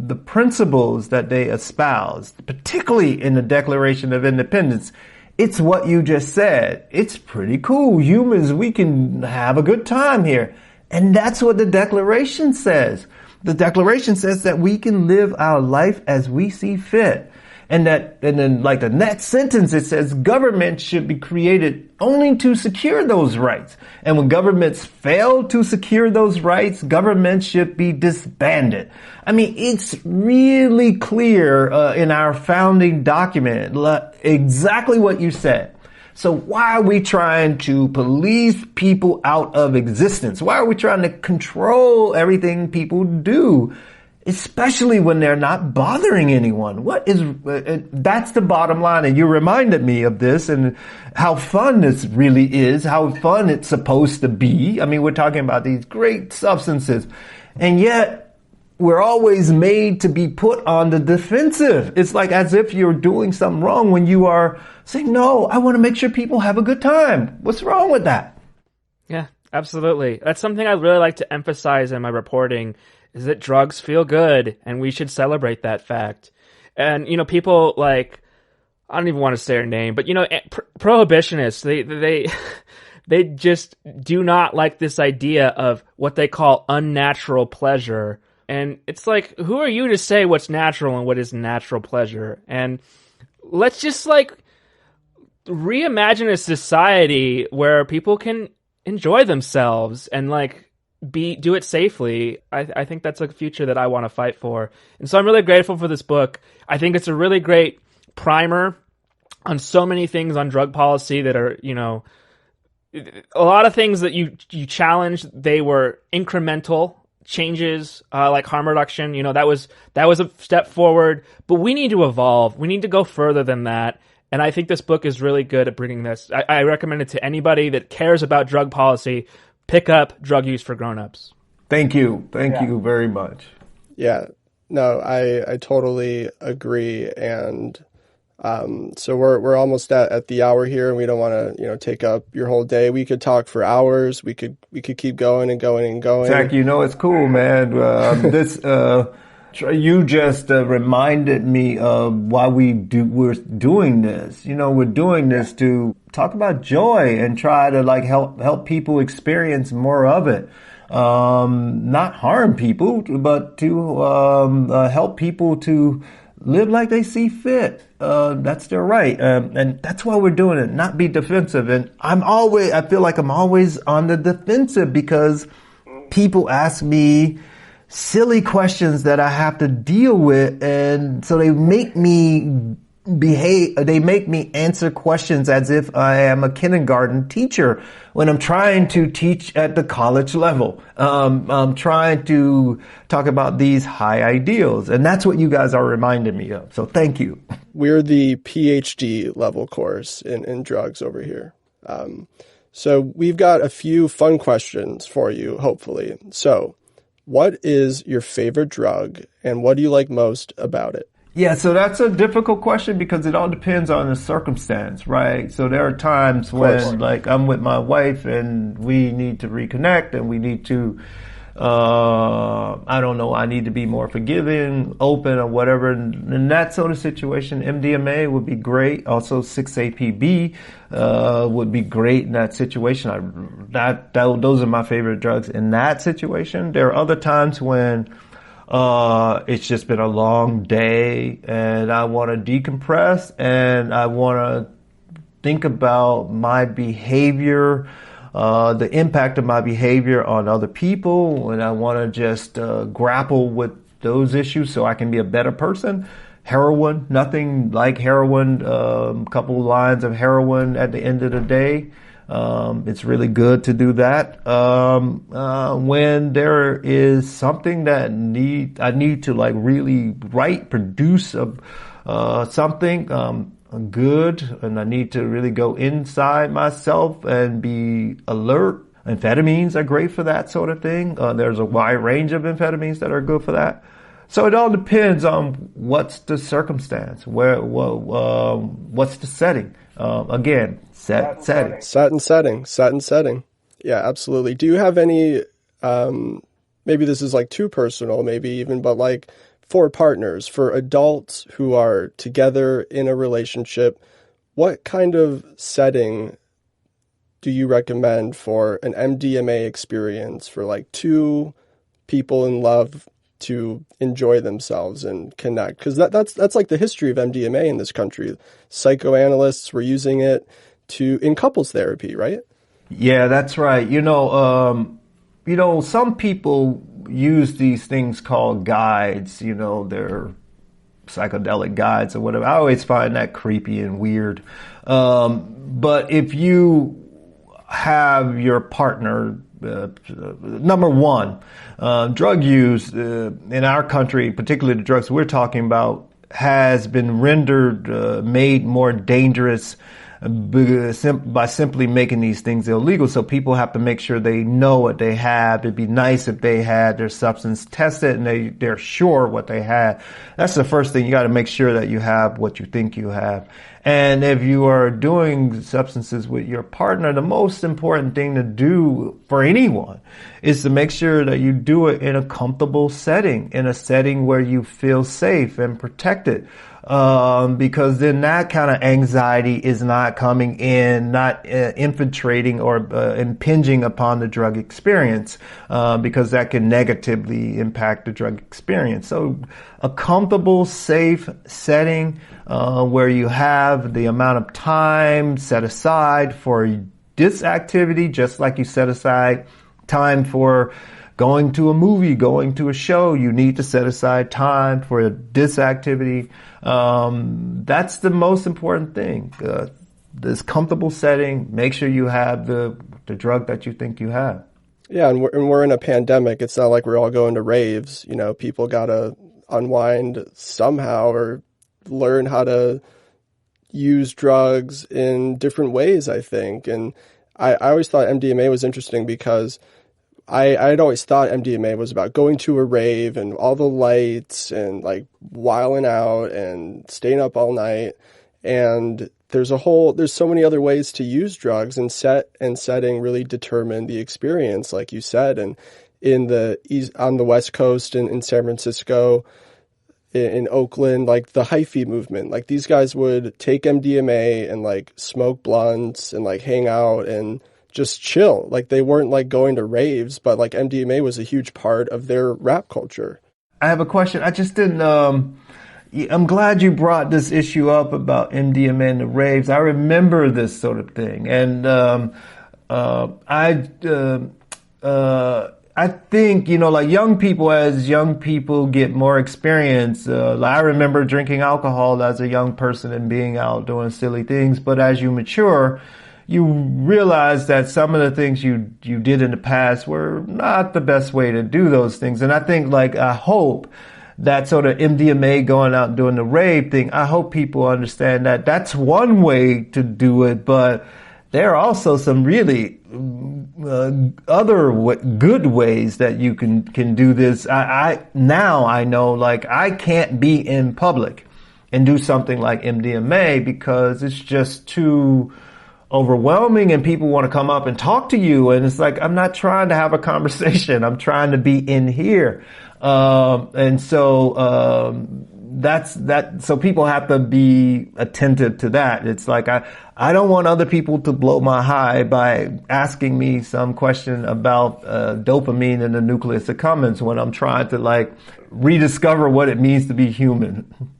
the principles that they espoused, particularly in the Declaration of Independence. It's what you just said. It's pretty cool. Humans, we can have a good time here. And that's what the Declaration says. The Declaration says that we can live our life as we see fit. And then like the next sentence, it says government should be created only to secure those rights. And when governments fail to secure those rights, governments should be disbanded. I mean, it's really clear in our founding document, exactly what you said. So why are we trying to police people out of existence? Why are we trying to control everything people do? Especially when they're not bothering anyone. That's the bottom line. And you reminded me of this and how fun this really is, how fun it's supposed to be. I mean, we're talking about these great substances, and yet we're always made to be put on the defensive. It's like as if you're doing something wrong when you are saying, no, I want to make sure people have a good time. What's wrong with that? Yeah, absolutely. That's something I really like to emphasize in my reporting, is that drugs feel good, and we should celebrate that fact. And, people like, I don't even want to say her name, but, prohibitionists, they just do not like this idea of what they call unnatural pleasure. And it's like, who are you to say what's natural and what is natural pleasure? And let's just reimagine a society where people can enjoy themselves and do it safely. I think that's a future that I want to fight for. And so I'm really grateful for this book. I think it's a really great primer on so many things on drug policy that are, a lot of things that you challenged, they were incremental changes like harm reduction. That was a step forward, but we need to evolve. We need to go further than that. And I think this book is really good at bringing this. I recommend it to anybody that cares about drug policy. Pick up Drug Use for Grown-Ups. Thank you. Thank you very much. Yeah, no, I totally agree. And so we're almost at the hour here, and we don't want to take up your whole day. We could talk for hours. We could keep going and going and going. Zach, it's cool, man. You just reminded me of why we're doing this. We're doing this to talk about joy and try to help people experience more of it. Not harm people, but to help people to live like they see fit. That's their right. And that's why we're doing it, not be defensive. And I feel like I'm always on the defensive because people ask me silly questions that I have to deal with. And so they make me answer questions as if I am a kindergarten teacher when I'm trying to teach at the college level. I'm trying to talk about these high ideals, and that's what you guys are reminding me of. So thank you. We're the PhD level course in drugs over here. So we've got a few fun questions for you, hopefully. So what is your favorite drug, and what do you like most about it? Yeah, so that's a difficult question because it all depends on the circumstance, right? So there are times when, I'm with my wife and we need to reconnect and we need to, I need to be more forgiving, open, or whatever. And in that sort of situation, MDMA would be great. Also, 6-APB would be great in that situation. Those are my favorite drugs in that situation. There are other times when it's just been a long day and I want to decompress and I want to think about my behavior, the impact of my behavior on other people, and I want to just grapple with those issues so I can be a better person. Heroin, nothing like heroin, a couple lines of heroin at the end of the day. It's really good to do that. When there is something that I need to really produce something, good, and I need to really go inside myself and be alert. Amphetamines are great for that sort of thing. There's a wide range of amphetamines that are good for that. So it all depends on what's the circumstance, what's the setting. Again, set and setting. Yeah, absolutely. Do you have any, maybe this is too personal, maybe even, but for partners, for adults who are together in a relationship, what kind of setting do you recommend for an MDMA experience for two people in love to enjoy themselves and connect? Because that's the history of MDMA in this country. Psychoanalysts were using it in couples therapy, right? Yeah, that's right. Some people use these things called guides. They're psychedelic guides or whatever. I always find that creepy and weird. But if you have your partner, number one, drug use in our country, particularly the drugs we're talking about, has been made more dangerous by simply making these things illegal. So people have to make sure they know what they have. It'd be nice if they had their substance tested and they're sure what they had. That's the first thing. You got to make sure that you have what you think you have. And if you are doing substances with your partner, the most important thing to do for anyone is to make sure that you do it in a comfortable setting, in a setting where you feel safe and protected. Because then that kind of anxiety is not coming in, not infiltrating or impinging upon the drug experience, because that can negatively impact the drug experience. So a comfortable, safe setting where you have the amount of time set aside for this activity, just like you set aside time for going to a movie, going to a show. You need to set aside time for this activity. That's the most important thing. This comfortable setting, make sure you have the drug that you think you have. Yeah, and we're in a pandemic. It's not like we're all going to raves. You know, people got to unwind somehow or learn how to use drugs in different ways, I think. And I always thought MDMA was interesting because I'd always thought MDMA was about going to a rave and all the lights and like wilding out and staying up all night. And there's so many other ways to use drugs, and setting really determine the experience, like you said. And on the West Coast in San Francisco, in Oakland, like the hyphy movement, like these guys would take MDMA and like smoke blunts and like hang out and just chill. Like they weren't like going to raves, but like MDMA was a huge part of their rap culture. I have a question. I just didn't, I'm glad you brought this issue up about MDMA and the raves. I remember this sort of thing. And, I think, you know, like as young people get more experience, I remember drinking alcohol as a young person and being out doing silly things. But as you mature, you realize that some of the things you did in the past were not the best way to do those things. And I think, like, I hope that sort of MDMA going out and doing the rave thing, I hope people understand that that's one way to do it, but there are also some really other good ways that you can do this. Now I know, like, I can't be in public and do something like MDMA because it's just too overwhelming and people want to come up and talk to you. And it's like, I'm not trying to have a conversation. I'm trying to be in here. And so, so people have to be attentive to that. It's like, I don't want other people to blow my high by asking me some question about, dopamine in the nucleus accumbens when I'm trying to like rediscover what it means to be human.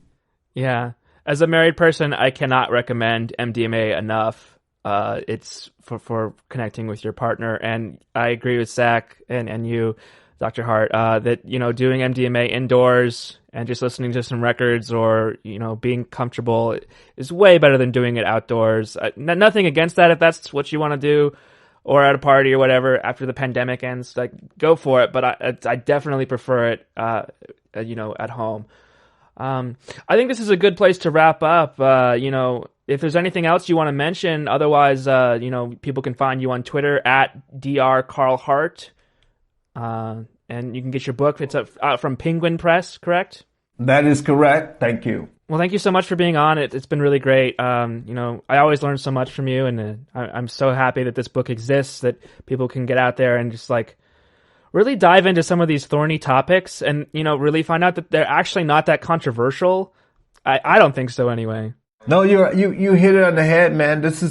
Yeah. As a married person, I cannot recommend MDMA enough. It's for connecting with your partner. And I agree with Zach and you, Dr. Hart, that, you know, doing MDMA indoors and just listening to some records or, you know, being comfortable is way better than doing it outdoors. Nothing against that if that's what you want to do, or at a party or whatever after the pandemic ends, like, go for it. But I definitely prefer it, you know, at home. I think this is a good place to wrap up. You know, if there's anything else you want to mention, otherwise, you know, people can find you on Twitter at drcarlhart. And you can get your book. It's out from Penguin Press, correct? That is correct. Thank you. Well, thank you so much for being on. It's been really great. You know, I always learn so much from you, and I'm so happy that this book exists, that people can get out there and just like really dive into some of these thorny topics and, you know, really find out that they're actually not that controversial. I don't think so anyway. No, you hit it on the head, man. This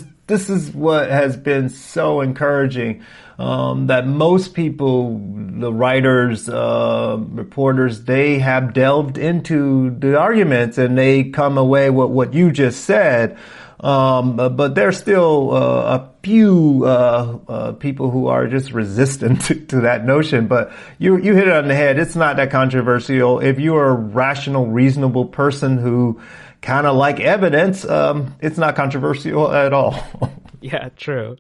is what has been so encouraging, that most people, the writers, reporters, they have delved into the arguments and they come away with what you just said. But there's still a few people who are just resistant to that notion. But you hit it on the head. It's not that controversial. If you're a rational, reasonable person who kind of like evidence, it's not controversial at all. Yeah, true.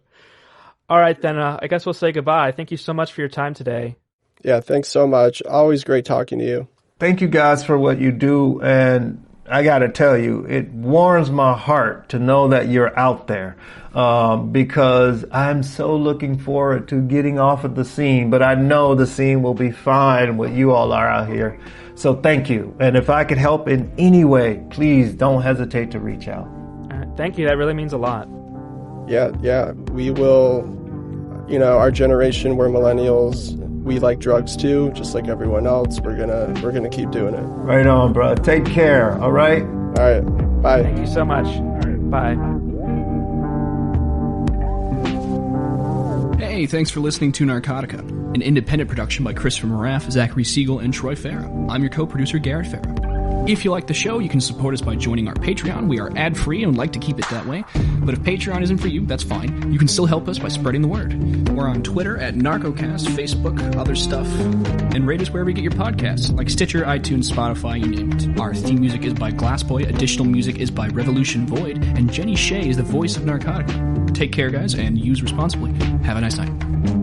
All right, then I guess we'll say goodbye. Thank you so much for your time today. Yeah, thanks so much. Always great talking to you. Thank you guys for what you do. And I got to tell you, it warms my heart to know that you're out there, because I'm so looking forward to getting off of the scene. But I know the scene will be fine with you all are out here. So thank you. And if I could help in any way, please don't hesitate to reach out. Thank you. That really means a lot. Yeah. We will, you know, our generation, we're millennials. We like drugs too, just like everyone else. We're gonna keep doing it. Right on, bro. Take care. All right. All right. Bye. Thank you so much. All right, bye. Hey, thanks for listening to Narcotica, an independent production by Christopher Moraff, Zachary Siegel, and Troy Farah. I'm your co-producer, Garrett Farah. If you like the show, you can support us by joining our Patreon. We are ad-free and would like to keep it that way. But if Patreon isn't for you, that's fine. You can still help us by spreading the word. We're on Twitter at Narcocast, Facebook, other stuff, and rate us wherever you get your podcasts, like Stitcher, iTunes, Spotify, you name it. Our theme music is by Glassboy, additional music is by Revolution Void, and Jenny Shea is the voice of Narcotica. Take care, guys, and use responsibly. Have a nice night.